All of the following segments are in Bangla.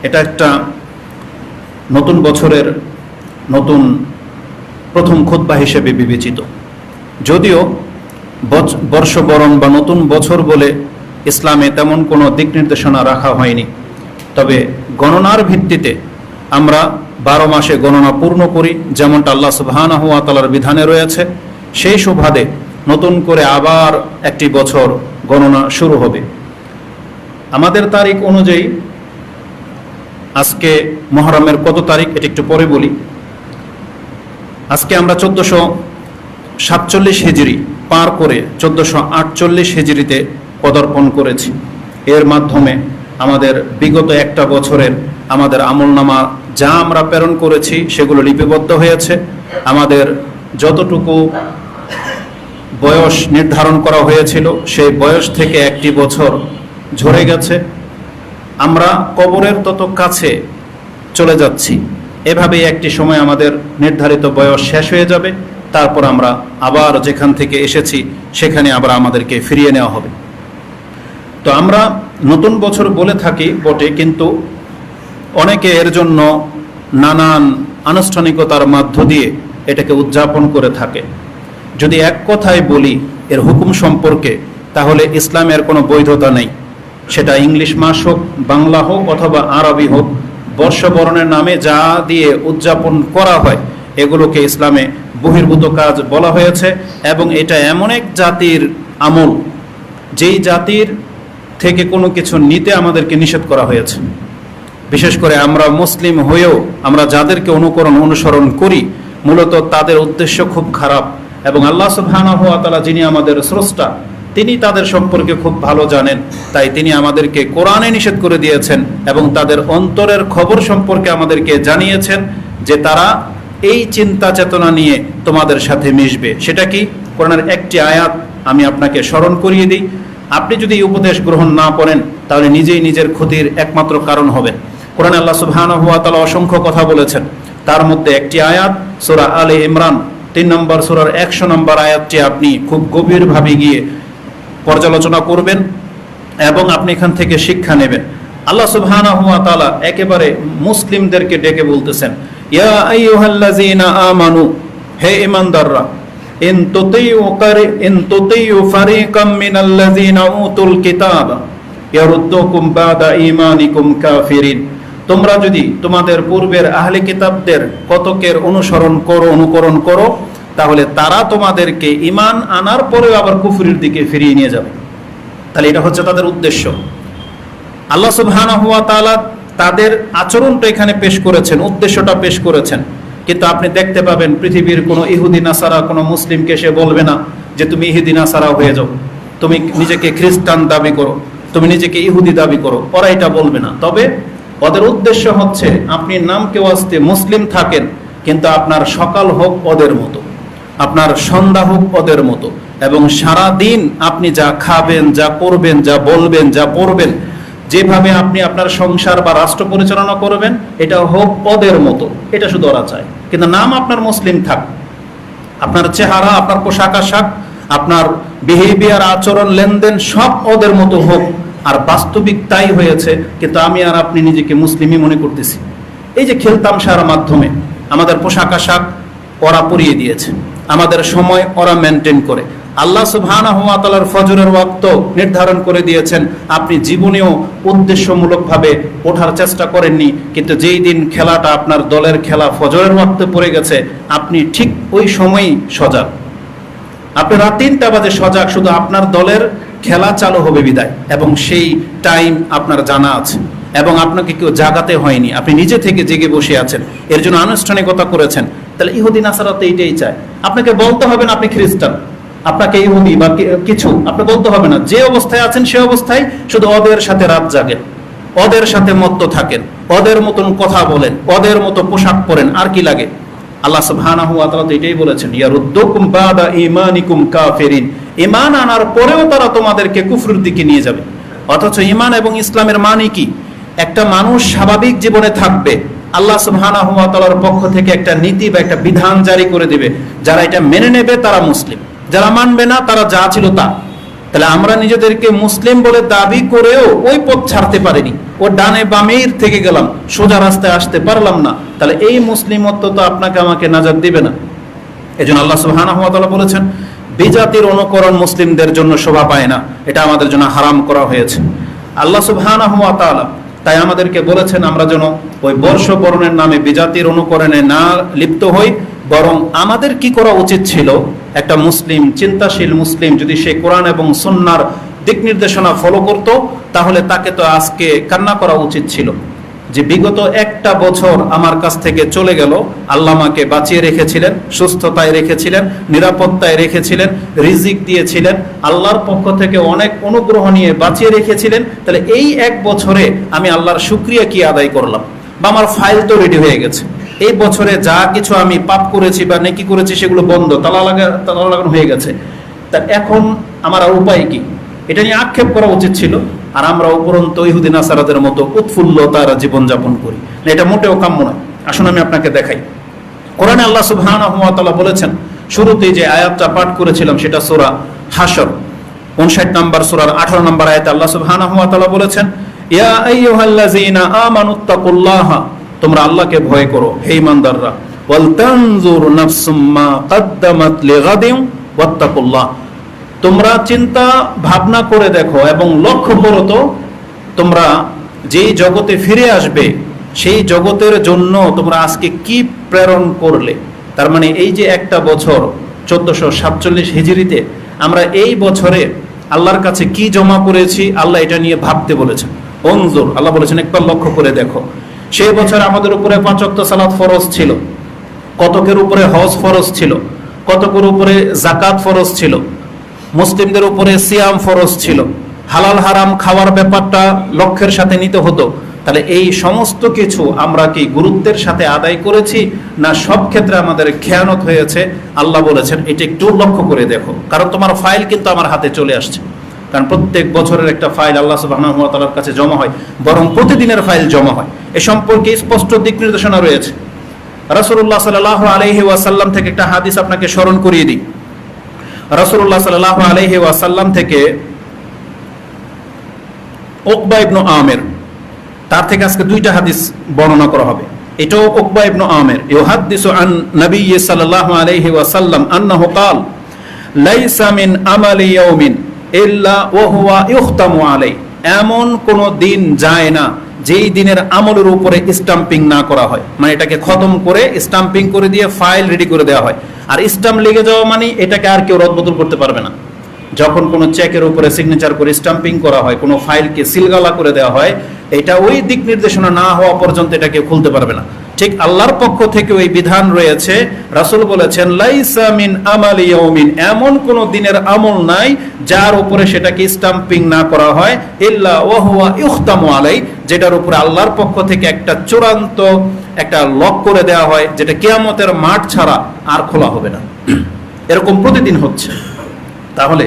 এটা একটা নতুন বছরের নতুন প্রথম খুতবা হিসেবে বিবেচিত। যদিও বর্ষবরণ বা নতুন বছর বলে ইসলামে তেমন কোনো দিক নির্দেশনা রাখা হয়নি, তবে গণনার ভিত্তিতে আমরা 12 মাসে গণনা পূর্ণ করি, যেমনটা আল্লাহ সুবহানাহু ওয়া তাআলার বিধানে রয়েছে। সেই সুবাদে নতুন করে আবার একটি বছর গণনা শুরু হবে। আমাদের তারিখ অনুযায়ী আজকে মুহররমের কত তারিখ এটা একটু পরে বলি। আজকে আমরা 1447 হিজরি পার করে 1448 হিজরিতে পদার্পণ করেছি। এর মাধ্যমে আমাদের বিগত একটা বছরের আমাদের আমলনামা যা আমরা প্রেরণ করেছি সেগুলো লিপিবদ্ধ হয়েছে। আমাদের যতটুকু বয়স নির্ধারণ করা হয়েছিল সেই বয়স থেকে একটি বছর ঝরে গেছে। আমরা কবরের তত কাছে চলে যাচ্ছি। এভাবেই একটি সময় আমাদের নির্ধারিত বয়স শেষ হয়ে যাবে, তারপর আমরা আবার যেখান থেকে এসেছি সেখানে আবার আমাদেরকে ফিরিয়ে নেওয়া হবে। তো আমরা নতুন বছর বলে থাকি বটে, কিন্তু অনেকে এর জন্য নানান আনুষ্ঠানিকতার মধ্য দিয়ে এটাকে উদযাপন করে থাকে। যদি এক কথায় বলি এর হুকুম সম্পর্কে, তাহলে ইসলামের কোনো বৈধতা নেই। সেটা ইংলিশ মাস হোক, বাংলা হোক অথবা আরবি হোক, বর্ষবরণের নামে যা দিয়ে উদযাপন করা হয় এগুলোকে ইসলামে বহির্ভূত কাজ বলা হয়েছে। এবং এটা এমন এক জাতির আমল যেই জাতির থেকে কোনো কিছু নিতে আমাদেরকে নিষেধ করা হয়েছে। বিশেষ করে আমরা মুসলিম হয়েও আমরা যাদেরকে অনুসরণ করি, মূলত তাদের উদ্দেশ্য খুব খারাপ। এবং আল্লাহ সুবহানাহু ওয়া তাআলা যিনি আমাদের স্রষ্টা, তিনি তাদের সম্পর্কে খুব ভালো জানেন। তাই তিনি আমাদেরকে কোরআনে নিষেধ করে দিয়েছেন এবং তাদের অন্তরের খবর সম্পর্কে আমাদেরকে জানিয়েছেন যে তারা এই চিন্তা চেতনা নিয়ে তোমাদের সাথে মিশবে। সেটা কি? কোরআনের একটি আয়াত আমি আপনাকে স্মরণ করিয়ে দিই। আপনি যদি এই উপদেশ গ্রহণ না করেন তাহলে নিজেই নিজের ক্ষতির একমাত্র কারণ হবেন। কোরআনে আল্লাহ সুবহানাহু ওয়া তাআলা অসংখ্য কথা বলেছেন, তার মধ্যে একটি আয়াত সূরা আলে ইমরান 3 নম্বর সূরার 100 নম্বর আয়াতটি আপনি খুব গভীরভাবে গিয়ে পর্যালোচনা করবেন এবং আপনি এখান থেকে শিক্ষা নেবেন। আল্লাহ সুবহানাহু ওয়া তাআলা একেবারে মুসলিমদেরকে ডেকে বলতেছেন, ইয়া আইয়ুহাল্লাযীনা আমানু, হে ঈমানদাররা, ইন তুতিউ ফারিকাম মিনাল্লাযীনা উতুল কিতাবা ইয়ারুদ্দুকুম বাদা ঈমানিকুম কাফিরিন। তোমরা যদি তোমাদের পূর্বের আহলে কিতাবদের কতকের অনুকরণ করো তাহলে তারা তোমাদেরকে ঈমান আনার পরেও আবার কুফরির দিকে ফিরিয়ে নিয়ে যাবে। তাহলে এটা হচ্ছে তাদের উদ্দেশ্য। আল্লাহ সুবহানাহু ওয়া তাআলা তাদের আচরণটা এখানে পেশ করেছেন, উদ্দেশ্যটা পেশ করেছেন। কিন্তু আপনি দেখতে পাবেন পৃথিবীর কোনো ইহুদি নাসারা কোনো মুসলিমকে সে বলবে না যে তুমি ইহুদি নাসারা হয়ে যাও, তুমি নিজেকে খ্রিস্টান দাবি করো, তুমি নিজেকে ইহুদি দাবি করো, ওরা এটা বলবে না। তবে ওদের উদ্দেশ্য হচ্ছে আপনি নামকে ওয়াস্তে মুসলিম থাকেন, কিন্তু আপনার সকাল হোক ওদের মতো, আপনার সন্ধ্যা হোক ওদের মতো, এবং সারা দিন আপনি যা খাবেন, যা করবেন, যা বলবেন, যা পড়বেন, যেভাবে আপনি আপনার সংসার বা রাষ্ট্র পরিচালনা করবেন, এটা হোক ওদের মতো। এটা শুধু ওরা চায়। কিন্তু নাম আপনার মুসলিম থাক, আপনার চেহারা, আপনার পোশাক আশাক, আপনার বিহেভিয়ার, আচরণ, লেনদেন সব ওদের মতো হোক। আর বাস্তবিক তাই হয়েছে, কিন্তু আমি আর আপনি নিজেকে মুসলিমই মনে করতেছি। এই যে খেলতামশার মাধ্যমে আমাদের পোশাক আশাক ওরা পরিয়ে দিয়েছে, আমাদের সময় ওরা মেনটেন করে। আল্লাহ সুবহানাহু ওয়া তাআলার ফজরের ওয়াক্ত নির্ধারণ করে দিয়েছেন, আপনি জীবনেও উদ্দেশ্যমূলকভাবে ওঠার চেষ্টা করেননি, কিন্তু যেই দিন খেলাটা আপনার দলের খেলা ফজরের ওয়াক্তে পড়ে গেছে, আপনি ঠিক ওই সময়ই সজাগ। আপনি রাত 3টা বাজে সজাগ, শুধু আপনার দলের খেলা চালু হবে বিদায়, এবং সেই টাইম আপনার জানা আছে এবং আপনাকে কেউ জাগাতে হয়নি, আপনি নিজে থেকে জেগে বসে আছেন, এর জন্য আনুষ্ঠানিকতা করেছেন। তাহলে ইহুদি নাসারা তো এইটাই চায়। আপনাকে বলতে হবে না আপনি খ্রিস্টান, আপনাকে ইহুদি বা কিছু আপনি বলতে হবে না। যে অবস্থায় আছেন সে অবস্থায় শুধু ওদের সাথে রাত জাগেন, ওদের সাথে মত্ত থাকেন, ওদের মতন কথা বলেন, ওদের মতো পোশাক পরেন, আর কি লাগে? আল্লাহ সুবহানাহু ওয়া তাআলা তো এটাই বলেছেন, ইয়ারুদ্দুকুম বাদা ঈমানিকুম কাফিরিন। ঈমান আনার পরেও তারা তোমাদেরকে কুফরের দিকে নিয়ে যাবে। অথচ ঈমান এবং ইসলামের মানে কি? একটা মানুষ স্বাভাবিক জীবনে থাকবে, আল্লাহ সুবহানাহু ওয়া তাআলার পক্ষ থেকে একটা নীতি বা একটা বিধান জারি করে দিবে। যারা এটা মেনে নেবে তারা মুসলিম, যারা মানবে না তারা যা ছিল তা। তাহলে আমরা নিজেদেরকে মুসলিম বলে দাবি করেও ওই পথ ছাড়তে পারিনি। ও ডানে বামের থেকে গেলাম, সোজা রাস্তায় আসতে পারলাম না, তাহলে এই মুসলিমত্ব তো আপনাকে আমাকে নাজাত দিবে না। এজন্য আল্লাহ সুবহানাহু ওয়া তাআলা বলেছেন, বিজাতির অনুকরণ মুসলিমদের জন্য শোভা পায় না, এটা আমাদের জন্য হারাম করা হয়েছে। আল্লাহ সুবহানাহু ওয়া তাআলা তাই আমাদেরকে বলেছেন আমরা যেন ওই বর্ষবরণের নামে বিজাতির অনুকরণে না লিপ্ত হই, বরং আমাদের কি করা উচিত ছিল, একটা মুসলিম, চিন্তাশীল মুসলিম যদি সে কোরআন এবং সুন্নাহর দিক নির্দেশনা ফলো করত, তাহলে তাকে তো আজকে কান্না করা উচিত ছিল যে বিগত একটা বছর আমার কাছ থেকে চলে গেল, আল্লাহ আমাকে বাঁচিয়ে রেখেছিলেন, সুস্থতায় রেখেছিলেন, নিরাপত্তায় রেখেছিলেন, রিজিক দিয়েছিলেন, আল্লাহর পক্ষ থেকে অনেক অনুগ্রহ নিয়ে বাঁচিয়ে রেখেছিলেন। তাহলে এই এক বছরে আমি আল্লাহর শুকরিয়া কি আদায় করলাম, বা আমার ফাইল তো রেডি হয়ে গেছে, এই বছরে যা কিছু আমি পাপ করেছি বা নেকি করেছি সেগুলো বন্ধ, তালা লাগানো হয়ে গেছে, তা এখন আমার আর উপায় কি, এটা নিয়ে আক্ষেপ করা উচিত ছিল। আর আমরা উপরন্ত ইহুদি নাসারাদের মতো উৎফুল্লতার জীবনযাপন করি না, এটা মোটেও কাম্য নয়। আসুন আমি আপনাকে দেখাই, কোরআনে আল্লাহ সুবহানাহু ওয়া তাআলা বলেছেন, শুরুতেই যে আয়াতটা পাঠ করেছিলাম সেটা সূরা হাশর 59 নম্বর সূরার 18 নম্বর আয়াতে আল্লাহ সুবহানাহু ওয়া তাআলা বলেছেন, ইয়া আইয়ুহাল্লাযীনা আমানুত্তাকুল্লাহা, তোমরা আল্লাহকে ভয় করো হে ঈমানদাররা, ওয়াল তানজুর নাফসুম মা কদ্দামাত লিগাদিন ওয়াত্তাকুল্লাহ, তোমরা চিন্তা ভাবনা করে দেখো এবং লক্ষ্য করো তো তোমরা যেই জগতে ফিরে আসবে সেই জগতের জন্য তোমরা আজকে কি প্রেরণ করলে। তার মানে এই যে একটা বছর 1447 হিজরিতে আমরা এই বছরে আল্লাহর কাছে কি জমা করেছি, আল্লাহ এটা নিয়ে ভাবতে বলেছেন। অনজুর, আল্লাহ বলেছেন একবার লক্ষ্য করে দেখো। সেই বছর আমাদের উপরে 5 ওয়াক্ত সালাত ফরজ ছিল, কতকের উপরে হজ ফরজ ছিল, কতকের উপরে যাকাত ফরজ ছিল, মুসলিমদের উপরে সিয়াম ফরজ ছিল, হালাল হারাম খাওয়ার ব্যাপারটা লক্ষ্যের সাথে নিতে হতো। তাহলে এই সমস্ত কিছু আমরা কি গুরুত্বের সাথে আদায় করেছি, না সব ক্ষেত্রে আমাদের খেয়ানত হয়েছে? আল্লাহ বলেছেন এটা একটু লক্ষ্য করে দেখো, কারণ তোমার ফাইল কিন্তু আমার হাতে চলে আসছে। কারণ প্রত্যেক বছরের একটা ফাইল আল্লাহ সুবহানাহু ওয়া তাআলার কাছে জমা হয়, বরং প্রতিদিনের ফাইল জমা হয়। এ সম্পর্কে স্পষ্ট দিক নির্দেশনা রয়েছে। রাসূলুল্লাহ সাল্লাল্লাহু আলাইহি ওয়াসাল্লাম থেকে একটা হাদিস আপনাকে স্মরণ করিয়ে দিই। রাসূলুল্লাহ সাল্লাল্লাহু আলাইহি ওয়াসাল্লাম থেকে উকবা ইবনে আমির, তার থেকে আজকে 2টা হাদিস বর্ণনা করা হবে। এটাও উকবা ইবনে আমির ইউহাদ্দিসু আন নবী সাল্লাল্লাহু আলাইহি ওয়াসাল্লাম আন্নাহু ক্বাল লাইসা মিন আমালি ইয়াউমিন ইল্লা ওয়া হুয়া ইখতামু আলাই, এমন কোন দিন যায় না যেই দিনের আমলের উপরে স্টাম্পিং না করা হয়, মানে এটাকে খতম করে স্টাম্পিং করে দিয়ে ফাইল রেডি করে দেওয়া হয়। আর স্টাম্প লেগে যাওয়া মানে এটাকে আর কেউ রদবদল করতে পারবে না। যখন কোনো চেকের উপরে সিগনেচার করে স্টাম্পিং করা হয়, কোনো ফাইলকে সিলগালা করে দেওয়া হয়, এটা ওই দিক নির্দেশনা না হওয়া পর্যন্ত এটাকে খুলতে পারবে না। ঠিক আল্লাহর পক্ষ থেকে ওই বিধান রয়েছে। রাসূল বলেছেন লাইসা মিন আমালি ইয়াউমিন, এমন কোন দিনের আমল নাই যার উপরে সেটাকে স্টাম্পিং না করা হয়, ইল্লা ওয়া হুয়া ইখতামু আলাই, যেটার উপরে আল্লাহর পক্ষ থেকে একটা চূড়ান্ত একটা লক করে দেওয়া হয়, যেটা কিয়ামতের মাঠ ছাড়া আর খোলা হবে না। এরকম প্রতিদিন হচ্ছে। তাহলে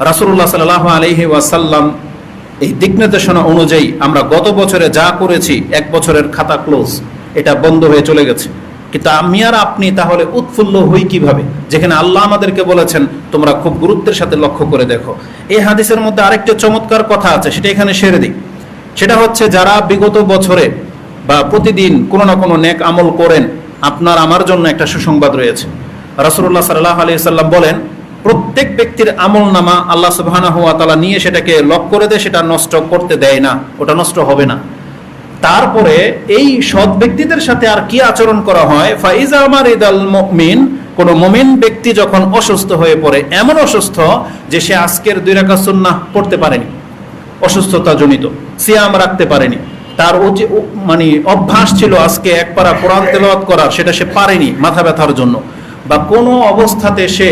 রাসূলুল্লাহ সাল্লাল্লাহু আলাইহি ওয়াসাল্লাম এই দিক নির্দেশনা অনুযায়ী আমরা গত বছরে যা করেছি, এক বছরের খাতা ক্লোজ, এটা বন্ধ হয়ে চলে গেছে। কিন্তু আমি আর আপনি তাহলে উৎফুল্ল হই কিভাবে, যেখানে আল্লাহ আমাদেরকে বলেছেন তোমরা খুব গুরুত্বের সাথে লক্ষ্য করে দেখো। এই হাদিসের মধ্যে আরেকটা চমৎকার কথা আছে, সেটা এখানে সেরে দিই। সেটা হচ্ছে যারা বিগত বছরে বা প্রতিদিন কোনো না কোনো নেক আমল করেন, আপনার আমার জন্য একটা সুসংবাদ রয়েছে। রাসূলুল্লাহ সাল্লাল্লাহু আলাইহি ওয়াসাল্লাম বলেন প্রত্যেক ব্যক্তির আমলনামা আল্লাহ সুবহানাহু ওয়া তাআলা নিয়ে সেটাকে লক করে দেয়, সেটা নষ্ট করতে দেয় না, ওটা নষ্ট হবে না। তারপরে এই সৎ ব্যক্তিদের সাথে আর কি আচরণ করা হয়, ফাইজা মারিদাল মুমিন, কোন মুমিন ব্যক্তি যখন অসুস্থ হয়ে পড়ে, এমন অসুস্থ যে সে আজকের 2 রাকাত সুন্নাহ পড়তে পারেনি, অসুস্থতা জনিত সিয়াম রাখতে পারেনি, তার মানে অভ্যাস ছিল আজকে এক পারা কোরআন তেলাওয়াত করার, সেটা সে পারেনি মাথা ব্যথার জন্য, বা কোনো অবস্থাতে সে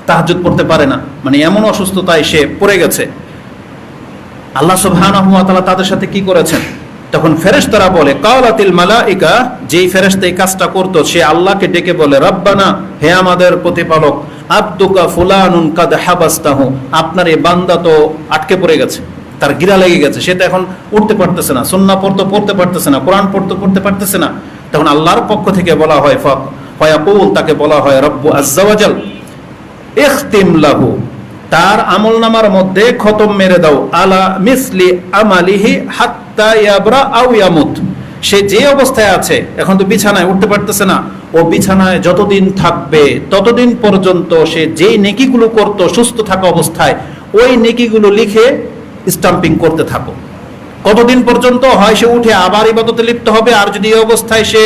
তাহাজ্জুদ পড়তে পারে না, মানে এমন অসুস্থতায় সে পড়ে গেছে। আল্লাহ সুবহানাহু ওয়া তাআলা তাদের সাথে কি করেছেন? তখন ফেরেশতারা বলে, কাওলাতিল মালাইকা, যেই ফেরেশতা এই কাজটা করতো সে আল্লাহকে ডেকে বলে, রব্বানা, হে আমাদের প্রতিপালক, আব্দুকা ফুলানুন কাদ হাবাসতাহু, আপনার এই বান্দা তো আটকে পড়ে গেছে, তার গিরা লেগে গেছে, সে তো এখন উঠতে পারতেছে না, সুন্নাহ পড়তে পারতেছে না, কোরআন পড়তে পারতেছে না। তখন আল্লাহর পক্ষ থেকে বলা হয়, ফায়াকুল, তাকে বলা হয় রব্বু আজ্জা ওয়া জাল ইখতিম লাহু তার আমলনামার মধ্যে খতম মেরে দাও আলা মিসলি আমালিহি হাত্তা ইয়াবরা আও ইয়ামুত। সে যে অবস্থায় আছে, এখন তো বিছানায় উঠতে পারতেছে না, ও বিছানায় যতদিন থাকবে ততদিন পর্যন্ত সে যেই নেকিগুলো করত সুস্থ থাকা অবস্থায়, ওই নেকিগুলো লিখে স্টাম্পিং করতে থাকো। কতদিন পর্যন্ত? হয় সে উঠে আবার ইবাদতে লিপ্ত হবে, আর যদি এই অবস্থায় সে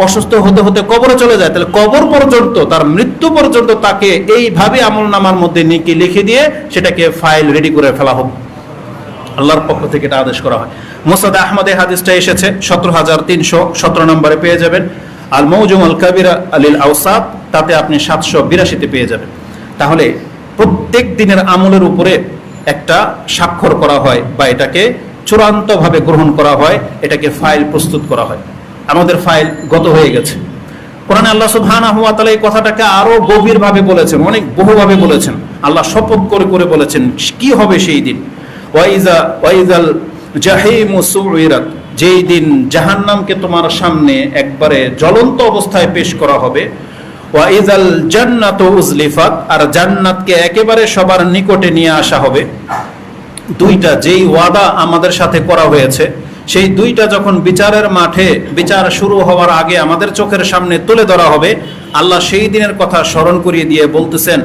অসুস্থ হতে হতে কবরে চলে যায়, তাহলে কবর পর্যন্ত, তার মৃত্যু পর্যন্ত তাকে এইভাবে আমলনামার মধ্যে নেকি লিখে দিয়ে সেটাকে ফাইল রেডি করে ফেলা হোক। আল্লাহর পক্ষ থেকে এটা আদেশ করা হয়। মুসনাদ আহমদে হাদিসটা এসেছে, 17317 নম্বরে পেয়ে যাবেন। আল মৌজুম আল কাবিরা আলিল আওসাত, তাতে আপনি 782তে পেয়ে যাবেন। তাহলে প্রত্যেক দিনের আমলের উপরে একটা স্বাক্ষর করা হয় বা এটাকে চূড়ান্তভাবে গ্রহণ করা হয়, এটাকে ফাইল প্রস্তুত করা হয়। আমাদের ফাইল গত হয়ে গেছে। কোরআনে আল্লাহ সুবহানাহু ওয়া তাআলা এই কথাটাকে আরো গভীরভাবে বলেছেন, অনেক বহুভাবে বলেছেন। আল্লাহ শপথ করে করে বলেছেন কি হবে সেই দিন। ওয়াইজাল জাহিমু সুইরাত, যেই দিন জাহান্নামকে তোমার সামনে একবারে জ্বলন্ত অবস্থায় পেশ করা হবে। ওয়াইজাল জান্নাতু উজলিফাত, আর জান্নাতকে একেবারে সবার নিকটে নিয়ে আসা হবে। দুইটা যেই ওয়াদা আমাদের সাথে করা হয়েছে, সেই দুইটা যখন বিচারের মাঠে বিচার শুরু হওয়ার আগে আমাদের চোখের সামনে তুলে ধরা হবে, আল্লাহ সেই দিনের কথা স্মরণ করিয়ে দিয়ে বলতেছেন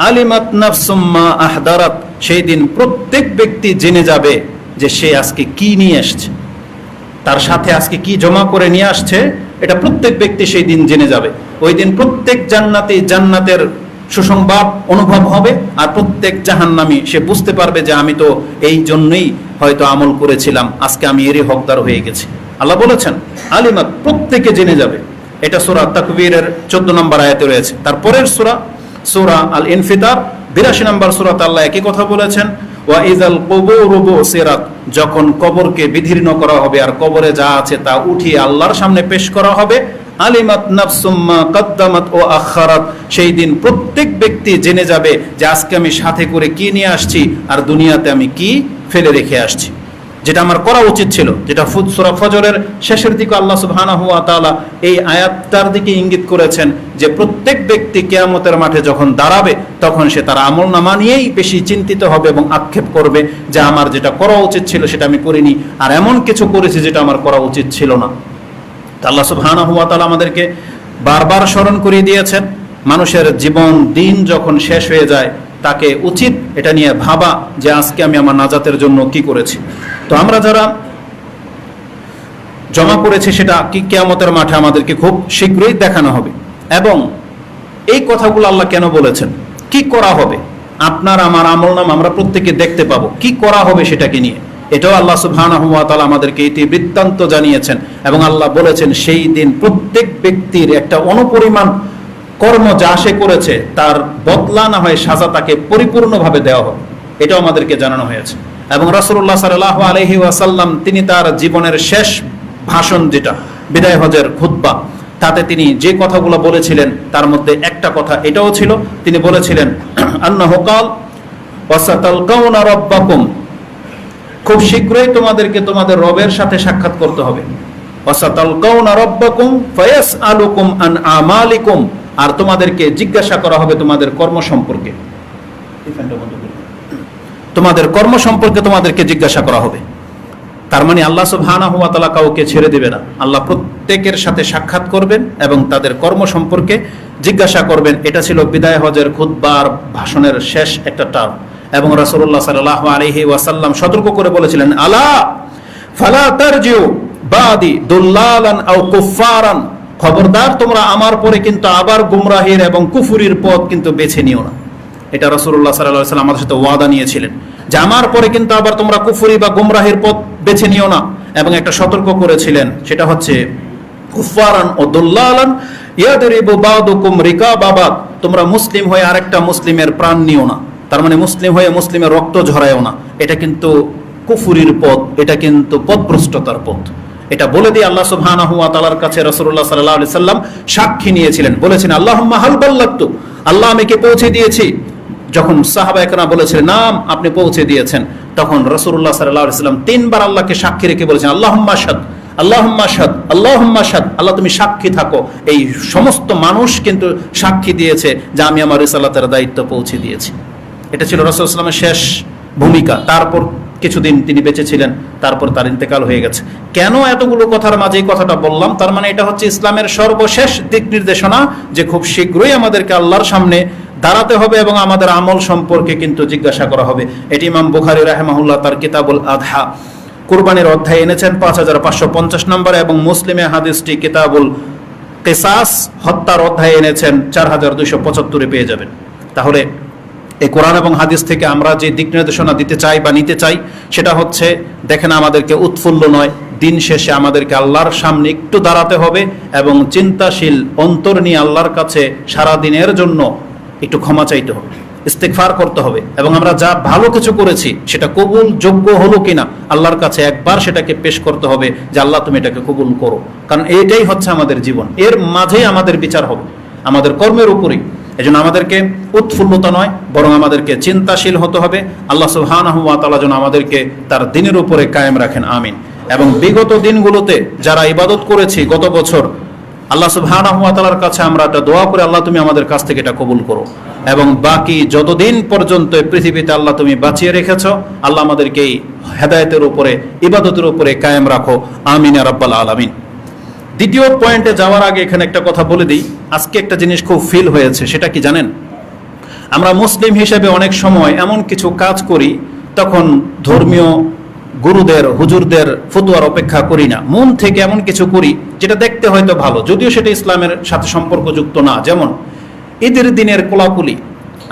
আলিমাত নাফসুম মা আহদারাত, সেই দিন প্রত্যেক ব্যক্তি জেনে যাবে যে সে আজকে কি নিয়ে আসছে, তার সাথে আজকে কি জমা করে নিয়ে আসছে, এটা প্রত্যেক ব্যক্তি সেই দিন জেনে যাবে। ওই দিন প্রত্যেক জান্নাতি জান্নাতের সুসংবাদ অনুভব হবে, আর প্রত্যেক জাহান্নামী সে বুঝতে পারবে যে আমি তো এই জন্যই হয়তো আমল করেছিলাম, আজকে আমি এরই হকদার হয়ে গেছি। আল্লাহ বলেছেন আলিমাত, প্রত্যেকে জেনে যাবে। এটা সূরা তাকবীরের 14 নম্বর আয়াতে রয়েছে। তারপরের সূরা আল ইনফিতার 82 নম্বর সূরাতে আল্লাহ একই কথা বলেছেন, ওয়া ইযাল কুবুরু বুসিরাত, যখন কবরকে বিদীর্ণ করা হবে আর কবরে যা আছে তা উঠিয়ে আল্লাহর সামনে পেশ করা হবে। আলিমাত নাফসুম মা কদ্দামাত ও আখারাত, সেই দিন প্রত্যেক ব্যক্তি জেনে যাবে যে আজকে আমি সাথে করে কি নিয়ে আসছি আর দুনিয়াতে আমি কি ফেলে রেখে আসছি, যেটা আমার করা উচিত ছিল। যেটা সূরা ফজরের শেষের দিকে আল্লাহ সুবহানাহু ওয়া তাআলা এই আয়াতটার দিকে ইঙ্গিত করেছেন যে প্রত্যেক ব্যক্তি কিয়ামতের মাঠে যখন দাঁড়াবে তখন সে তার আমলনামা নিয়েই বেশি চিন্তিত হবে এবং আক্ষেপ করবে যে আমার যেটা করা উচিত ছিল সেটা আমি করিনি, আর এমন কিছু করেছি যেটা আমার করা উচিত ছিল না। আল্লাহ সুবহানাহু ওয়া তাআলা আমাদেরকে বারবার স্মরণ করিয়ে দিয়েছেন, মানুষের জীবন দিন যখন শেষ হয়ে যায় তাকে উচিত এটা নিয়ে ভাবা যে আজকে আমি আমার নাজাতের জন্য কি করেছি। তো আমরা যারা জমা করেছি সেটা কি কিয়ামতের মাঠে আমাদেরকে খুব শীঘ্রই দেখানো হবে। এবং এই কথাগুলো আল্লাহ কেন বলেছেন, কি করা হবে, আপনার আমার আমলনামা আমরা প্রত্যেকে দেখতে পাবো, কি করা হবে সেটাকে নিয়ে, এটাও আল্লাহ সুবহানাহু ওয়া তাআলা আমাদেরকে ইতি বৃত্তান্ত জানিয়েছেন। এবং আল্লাহ বলেছেন সেই দিন প্রত্যেক ব্যক্তির একটা অনুপরিমাণ কর্ম যা সে করেছে তার বদলা না হয় সাজা তাকে পরিপূর্ণভাবে দেওয়া হবে, এটাও আমাদেরকে জানানো হয়েছে। এবং রাসূলুল্লাহ সাল্লাল্লাহু আলাইহি ওয়াসাল্লাম তিনি তার জীবনের শেষ ভাষণ, যেটা বিদায় হজের খুতবা, তাতে তিনি যে কথাগুলো বলেছিলেন তার মধ্যে একটা কথা এটাও ছিল, তিনি বলেছিলেন আন্নাহু ক্বাল ওয়াসাতালকাউনা রাব্বাকুম, খুব শীঘ্রই তোমাদেরকে তোমাদের রবের সাথে সাক্ষাৎ করতে হবে। ওয়াসাতালকাউনা রাব্বাকুম ফায়াসআলুকুম আন আমালিকুম, আর তোমাদেরকে জিজ্ঞাসা করা হবে তোমাদের কর্ম সম্পর্কে, তোমাদের কর্ম সম্পর্কে তোমাদেরকে জিজ্ঞাসা করা হবে। তার মানে আল্লাহ সুবহানাহু ওয়া তাআলা কাউকে ছেড়ে দেবে না, আল্লাহ প্রত্যেকের সাথে সাক্ষাৎ করবেন এবং তাদের কর্ম সম্পর্কে জিজ্ঞাসা করবেন। এটা ছিল বিদায় হজের খুতবার ভাষণের শেষ একটা টার্ম। এবং রাসূলুল্লাহ সাল্লাল্লাহু আলাইহি ওয়াসাল্লাম সতর্ক করে বলেছিলেন আলা ফালা তারজিউ বাদি দুল্লালান আও কুফফারান, খবরদার তোমরা আমার পরে কিন্তু আবার গুমরাহির এবং কুফুরির পথ কিন্তু বেছে নিও না। এটা রাসূলুল্লাহ সাল্লাল্লাহু আলাইহি ওয়াসাল্লাম আমাদের সাথে ওয়াদা নিয়েছিলেন যে আমার পরে কিন্তু আবার তোমরা কুফুরি বা গুমরাহির পথ বেছে নিও না। এবং একটা সতর্ক করেছিলেন, সেটা হচ্ছে কুফফারান ও দুল্লালান ইয়াদরিবু বাদুকুম রিকাবা বাদ, তোমরা মুসলিম হয়ে আরেকটা মুসলিমের প্রাণ নিও না, তার মানে মুসলিম হয়ে মুসলিমের রক্ত ঝরায়ও না। এটা কিন্তু কুফুরির পথ, এটা কিন্তু পথভ্রষ্টতার পথ। এটা বলে দিয়ে আল্লাহ সুবহানাহু ওয়া তাআলার কাছে রাসূলুল্লাহ সাল্লাল্লাহু আলাইহি সাল্লাম সাক্ষী নিয়েছিলেন, বলেছেন আল্লাহুম্মা হাল বাল্লাগতু, আল্লাহ আমি কি পৌঁছে দিয়েছি। যখন সাহাবায়ে কেরাম বলেছিলেন নাম আপনি পৌঁছে দিয়েছেন, তখন রাসূলুল্লাহ সাল্লাল্লাহু আলাইহি সাল্লাম তিনবার আল্লাহকে সাক্ষী রেখে বলেছেন আল্লাহুম্মা শাহাদ, আল্লাহুম্মা শাহাদ, আল্লাহুম্মা শাহাদ, আল্লাহ তুমি সাক্ষী থাকো। এই সমস্ত মানুষ কিন্তু সাক্ষী দিয়েছে যে আমি আমার রিসালাতের দায়িত্ব পৌঁছে দিয়েছি। এটা ছিল রাসূলুল্লাহ সাল্লাল্লাহু আলাইহি ওয়াসাল্লামের শেষ ভূমিকা। তারপর কিছুদিন তিনি বেঁচে ছিলেন, তারপর তার ইন্তেকাল হয়ে গেছে। কেন এতগুলো কথার মাঝে এই কথাটা বললাম? তার মানে এটা হচ্ছে ইসলামের সর্বশেষ দিক নির্দেশনা, যে খুব শীঘ্রই আমাদেরকে আল্লাহর সামনে দাঁড়াতে হবে এবং আমাদের আমল সম্পর্কে কিন্তু জিজ্ঞাসা করা হবে। এটি ইমাম বুখারী রাহিমাহুল্লাহ তার কিতাবুল আদহা কুরবানির অধ্যায় এনেছেন 5550 নম্বরে, এবং মুসলিমে হাদিসটি কিতাবুল কিসাস হত্যার অধ্যায় এনেছেন 4275 পেয়ে যাবেন। তাহলে এই কোরআন এবং হাদিস থেকে আমরা যে দিক নির্দেশনা দিতে চাই বা নিতে চাই সেটা হচ্ছে, দেখেন আমাদেরকে উৎফুল্ল নয়, দিন শেষে আমাদেরকে আল্লাহর সামনে একটু দাঁড়াতে হবে এবং চিন্তাশীল অন্তর নিয়ে আল্লাহর কাছে সারা দিনের জন্য একটু ক্ষমা চাইতে হবে, ইস্তিগফার করতে হবে, এবং আমরা যা ভালো কিছু করেছি সেটা কবুল যোগ্য হলো কিনা আল্লাহর কাছে একবার সেটাকে পেশ করতে হবে যে আল্লাহ তুমি এটাকে কবুল করো। কারণ এটাই হচ্ছে আমাদের জীবন, এর মাঝেই আমাদের বিচার হবে আমাদের কর্মের উপরেই। এজন্য আমাদেরকে উৎফুল্লতা নয়, বরং আমাদেরকে চিন্তাশীল হতে হবে। আল্লাহ সুবহানাহু ওয়া তাআলা যেন আমাদেরকে তার দ্বীনের উপরে কায়েম রাখেন, আমিন। এবং বিগত দিনগুলোতে যারা ইবাদত করেছি গত বছর, আল্লাহ সুবহানাহু ওয়া তাআলার কাছে আমরা একটা দোয়া করে, আল্লাহ তুমি আমাদের কাছ থেকে এটা কবুল করো, এবং বাকি যতদিন পর্যন্ত পৃথিবীতে আল্লাহ তুমি বাঁচিয়ে রেখেছো, আল্লাহ আমাদেরকে এই হেদায়েতের উপরে, ইবাদতের উপরে কায়েম রাখো, আমিন ইয়া রাব্বাল আলামিন। দ্বিতীয় পয়েন্টে যাওয়ার আগে এখানে একটা কথা বলে দিই। আজকে একটা জিনিস খুব ফিল হয়েছে, সেটা কি জানেন? আমরা মুসলিম হিসেবে অনেক সময় এমন কিছু কাজ করি, তখন ধর্মীয় গুরুদের, হুজুরদের ফতোয়ার অপেক্ষা করি না, মন থেকে এমন কিছু করি যেটা দেখতে হয়তো ভালো, যদিও সেটা ইসলামের সাথে সম্পর্কযুক্ত না। যেমন ঈদের দিনের কোলাকুলি,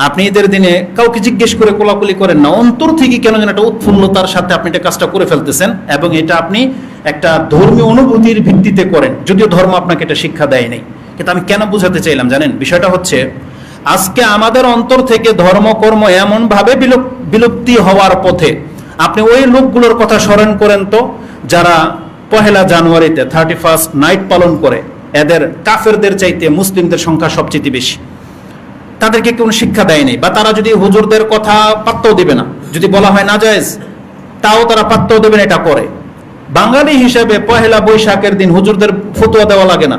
আপনি ঈদের দিনে কাউকে জিজ্ঞেস করে কোলাকুলি করেন না, অন্তর থেকে কেন যেন একটা উৎফুল্লতার সাথে আপনি এটা কাজটা করে ফেলতেছেন, এবং এটা আপনি একটা ধর্মীয় অনুভূতির ভিত্তিতে করেন, যদিও ধর্ম আপনাকে এটা শিক্ষা দেয় নাই। কিন্তু আমি কেন বুঝাতে চাইলাম জানেন? বিষয়টা হচ্ছে, আজকে আমাদের অন্তর থেকে ধর্মকর্ম এমনভাবে বিলুপ্তি হওয়ার পথে। আপনি ওই লোকগুলোর কথা স্মরণ করেন তো, যারা 1 জানুয়ারিতে 31st নাইট পালন করে, এদের কাফেরদের চাইতে মুসলিমদের সংখ্যা সবচেয়ে বেশি। তাদেরকে কোনো শিক্ষা দেয়নি, বা তারা যদি হুজুরদের কথা পাত্তাও দিবে না, যদি বলা হয় না জায়েজ, তাও তারা পাত্তাও দেবে না, এটা করে। বাঙালি হিসেবে 1 বৈশাখের দিন হুজুরদের ফতোয়া দেওয়া লাগে না,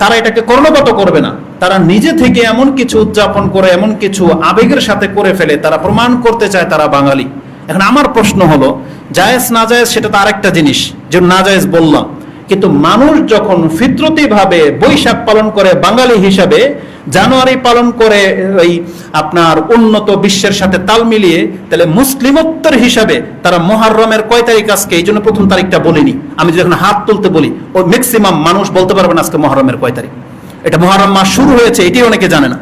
তারা এটাকে কর্ণপাত করবে না, তারা নিজে থেকে এমন কিছু উদযাপন করে, এমন কিছু আবেগের সাথে করে ফেলে, তারা প্রমাণ করতে চায় তারা বাঙালি। এখন আমার প্রশ্ন হলো, জায়েজ না জায়েজ সেটা তো আরেকটা জিনিস, যে না জায়েজ বললাম, কিন্তু মানুষ যখন ফিতরতি ভাবে বৈশাখ পালন করে বাঙালি হিসাবে, জানুয়ারি পালন করে ওই আপনার উন্নত বিশ্বের সাথে তাল মিলিয়ে, তাহলে মুসলিমত্বের হিসাবে তারা মুহররমের কয় তারিখ আজকে, এই জন্য প্রথম তারিখটা বলিনি, আমি যখন হাত তুলতে বলি ওই ম্যাক্সিমাম মানুষ বলতে পারবেন আজকে মুহররমের কয় তারিখ। এটা মুহররম মাস শুরু হয়েছে, এটি অনেকে জানে না।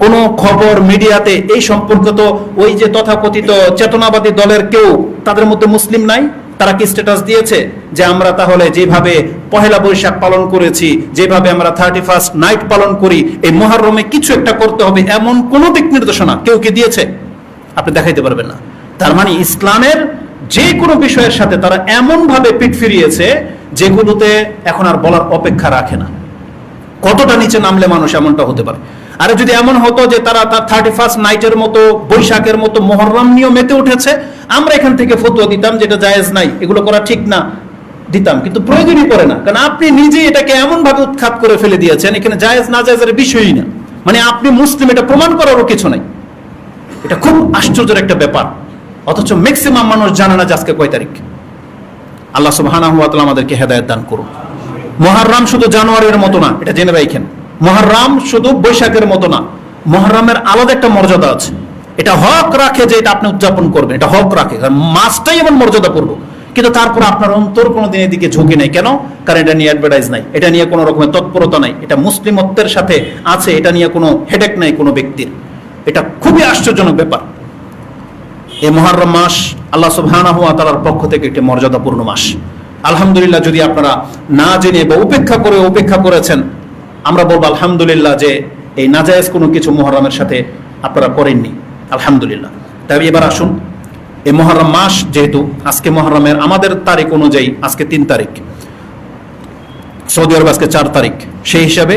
কোনো খবর মিডিয়াতে এই সম্পর্কে তো ওই যে তথাকথিত চেতনাবাদী দলের কেউ, তাদের মধ্যে মুসলিম নাই, তারা কি স্ট্যাটাস দিয়েছে যে আমরা তাহলে যেভাবে 1 বৈশাখ পালন করেছি, যেভাবে আমরা 31st নাইট পালন করি, এই মুহররমে কিছু একটা করতে হবে, এমন কোন দিক নির্দেশনা কেউ কি দিয়েছে? আপনি দেখাইতে পারবেন না। তার মানে ইসলামের যে কোনো বিষয়ের সাথে তারা এমন ভাবে পিঠ ফিরিয়েছে, যেগুলোতে এখন আর বলার অপেক্ষা রাখে না। কতটা নিচে নামলে মানুষ এমনটা হতে পারে? আরে যদি এমন হতো যে তারা তার 31st নাইটের মতো, বৈশাখের মতো মুহররম নিয়ে মেতে উঠেছে, আমরা এখান থেকে ফতোয়া দিতাম যেটা জায়েজ নাই, এগুলো করা ঠিক না, দিতাম, কিন্তু প্রয়োজনই পড়ে না, কারণ আপনি নিজেই এটাকে এমন ভাবে উৎখাত করে ফেলে দিয়েছেন, এখানে জায়েজ না জায়েজের বিষয়ই না। মানে আপনি মুসলিম, এটা প্রমাণ করারও কিছু নাই। এটা খুব আশ্চর্যের একটা ব্যাপার, অথচ ম্যাক্সিমাম মানুষ জানে না যে আজকে কয় তারিখ। আল্লাহ সুবহানাহু ওয়া তাআলা আমাদেরকে হেদায়েত দান করুন। মুহররম শুধু জানুয়ারির মতো না, এটা জেনে রাখেন। মুহররম শুধু বৈশাখের মতো না, মুহররমের আলাদা একটা মর্যাদা আছে। এটা হক রাখে যে এটা আপনি উদযাপন করবেন, এটা হক রাখে, কারণ মাসটাই এমন মর্যাদাপূর্ণ, কিন্তু তারপর আপনার অন্তর কোনো দিন এদিকে ঝুঁকি নেই। কেন? কারণ এটা নিয়ে অ্যাডভার্টাইজ নাই, এটা নিয়ে কোনো রকমের তৎপরতা নাই, এটা মুসলিমত্বের সাথে আছে, এটা নিয়ে কোনো হেডেক নাই কোনো ব্যক্তির। এটা খুবই আশ্চর্যজনক ব্যাপার। এই মুহররম মাস আল্লাহ সুবহানাহু ওয়া তাআলার পক্ষ থেকে একটি মর্যাদাপূর্ণ মাস। আলহামদুলিল্লাহ, যদি আপনারা না জেনে বা উপেক্ষা করেছেন, আমরা বলবো আলহামদুলিল্লাহ যে এই নাজায়েজ কোনো কিছু মুহররমের সাথে আপনারা করেননি, আলহামদুলিল্লাহ। তবে এবার আসুন, এই মুহররম মাস যেহেতু আজকে মুহররমের আমাদের তারিখ অনুযায়ী আজকে 3 তারিখ, সৌদি আরব আজকে 4 তারিখ, সেই হিসাবে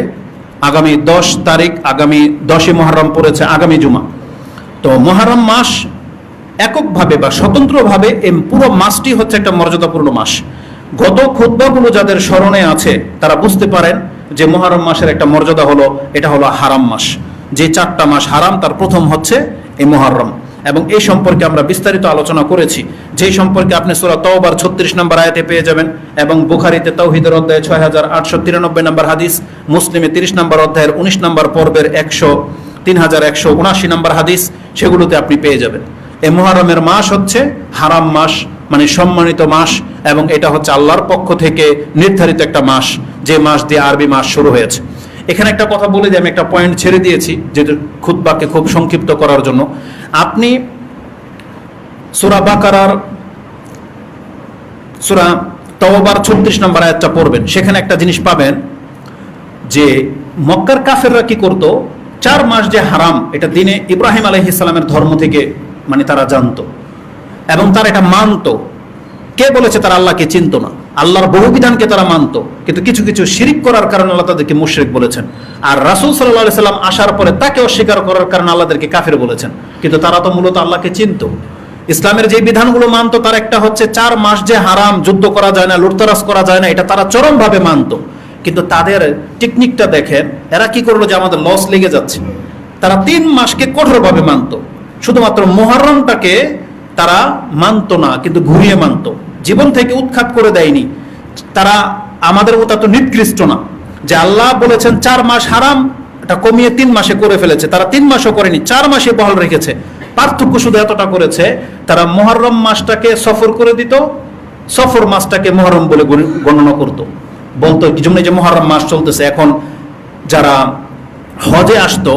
আগামী 10 তারিখ, আগামী 10ই মুহররম পড়েছে আগামী জুমা। তো মুহররম মাস এককভাবে বা স্বতন্ত্রভাবে এই পুরো মাসটি হচ্ছে একটা মর্যাদাপূর্ণ মাস। গত খুতবাগুলো যাদের স্মরণে আছে তারা বুঝতে পারেন যে মুহররম মাসের একটা মর্যাদা হলো, এটা হলো হারাম মাস। যে 4টা মাস হারাম, তার প্রথম হচ্ছে এই মুহররম। এবং এই সম্পর্কে আমরা বিস্তারিত আলোচনা করেছি, যেই সম্পর্কে আপনি সূরা তাওবার 36 নম্বর আয়াতে পেয়ে যাবেন, এবং বুখারীতে তাওহীদের অধ্যায়ে 6893 নম্বর হাদিস, মুসলিমে 30 নম্বর অধ্যায়ের 19 নম্বর পর্বের 3179 নম্বর হাদিস, সেগুলোতে আপনি পেয়ে যাবেন। এই মুহররমের মাস হচ্ছে হারাম মাস, মানে সম্মানিত মাস, এবং এটা হচ্ছে আল্লাহর পক্ষ থেকে নির্ধারিত একটা মাস, যে মাস দিয়ে আরবি মাস শুরু হয়েছে। এখানে একটা কথা বলে দিই, আমি একটা পয়েন্ট ছেড়ে দিয়েছি যেটা খুতবাকে খুব সংক্ষিপ্ত করার জন্য। আপনি সূরা বাকারার সূরা তাওবার 36 নম্বর আয়াতটা পড়বেন, সেখানে একটা জিনিস পাবেন যে মক্কার কাফেররা কি করত, 4 মাস যে হারাম, এটা দিনে ইব্রাহিম আলাইহিস সালামের ধর্ম থেকে মানে তারা জানতো এবং তারা এটা মানতো। কে বলেছে তারা আল্লাহকে চিনতো না? আল্লাহর বহু বিধানকে তারা মানতো, কিন্তু কিছু কিছু শিরিক করার কারণে আল্লাহ তাদেরকে মুশরিক বলেছেন। আর রাসূল সাল্লাল্লাহু আলাইহি সাল্লাম আসার পরে তাকে অস্বীকার করার কারণে আল্লাহদেরকে কাফের বলেছেন। কিন্তু তারা তো মূলত আল্লাহকে চিনতো, ইসলামের যে বিধানগুলো মানতো তার একটা হচ্ছে 4 মাস যে হারাম, যুদ্ধ করা যায় না, লুটতরাজ করা যায় না, এটা তারা চরমভাবে মানতো। কিন্তু তাদের টেকনিকটা দেখেন, এরা কি করলো যে আমাদের লস লেগে যাচ্ছে। তারা 3 মাসকে কঠোরভাবে মানতো, শুধুমাত্র মুহররমটাকে তারা মানতো না, কিন্তু ঘুরিয়ে মানতো, জীবন থেকে উৎখাত করে দেয়নি। তারা আমাদের মতো এত নিকৃষ্ট না যে আল্লাহ বলেছেন 4 মাস হারাম, এটা কমিয়ে 3 মাসে করে ফেলেছে। তারা 3 মাসও করেনি, 4 মাসে বহাল রেখেছে। পার্থক্য শুধু এতটা করেছে, তারা মুহররম মাসটাকে সফর করে দিত, সফর মাসটাকে মুহররম বলে গণনা করত, বলতো কি জন্য যে মুহররম মাস চলতেছে। এখন যারা হজে আসতো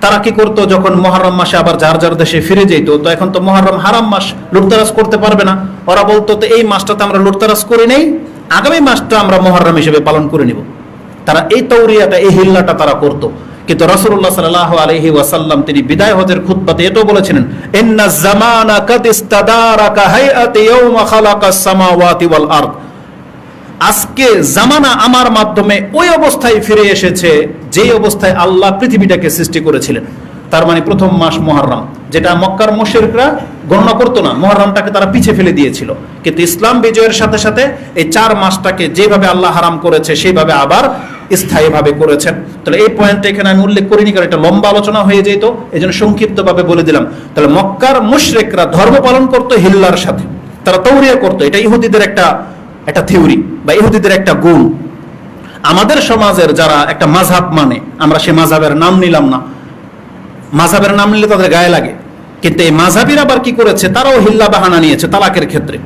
তারা কি করতো, যখন মুহররম মাসে আবার যার যার দেশে ফিরে যেত, তো এখন তো মুহররম হারাম মাস, লুটতরাজ করতে পারবে না। ওরা বলতো তো এই মাসটাতে আমরা লুটতরাজ করে নেই, আগামী মাসটা আমরা মুহররম হিসেবে পালন করে নিব। তারা এই তাওরিয়াটা, এই হিল্লাটা তারা করতো। কিন্তু রাসূলুল্লাহ সাল্লাল্লাহু আলাইহি ওয়াসাল্লাম তিনি বিদায় হজের খুতবাতে এটাও বলেছিলেন, ইন্না জামানা কাদ ইস্তাদারাকা হাইআতি ইয়াওমা খালাকাস সামাওয়াতি ওয়াল আরদ। আজকে জামানা আমার মাধ্যমে ওই অবস্থায় ফিরে এসেছে যেই অবস্থায় আল্লাহ পৃথিবীটাকে সৃষ্টি করেছিলেন। তার মানে প্রথম মাস মুহররম, যেটা মক্কার মুশরিকরা গণনা করতো না, মুহররমটাকে তারা পিছে ফেলে দিয়েছিল। কিন্তু ইসলাম বিজয়ের সাথে সাথে এই 4 মাসটাকে যেভাবে আল্লাহ হারাম করেছে সেইভাবে আবার স্থায়ীভাবে করেছেন। তাহলে এই পয়েন্টটা এখানে আমি উল্লেখ করিনি, কারণ এটা লম্বা আলোচনা হয়ে যেত, এই জন্য সংক্ষিপ্তভাবে বলে দিলাম। তাহলে মক্কার মুশরিকরা ধর্ম পালন করতো হিল্লার সাথে, তারা তাওরিয়া করতো। এটা ইহুদিদের একটা থিওরি বা ইহুদিদের একটা গুণ। আমাদের সমাজের যারা একটা মাযহাব মানে, আমরা সে মাযহাবের নাম নিলাম না, মাযহাবের নাম নিলে তাদের গায়ে লাগে। কিন্তু এই মাযহাবিরা আবার কি করেছে, তারাও হিল্লা বাহানা নিয়েছে তালাকের ক্ষেত্রে।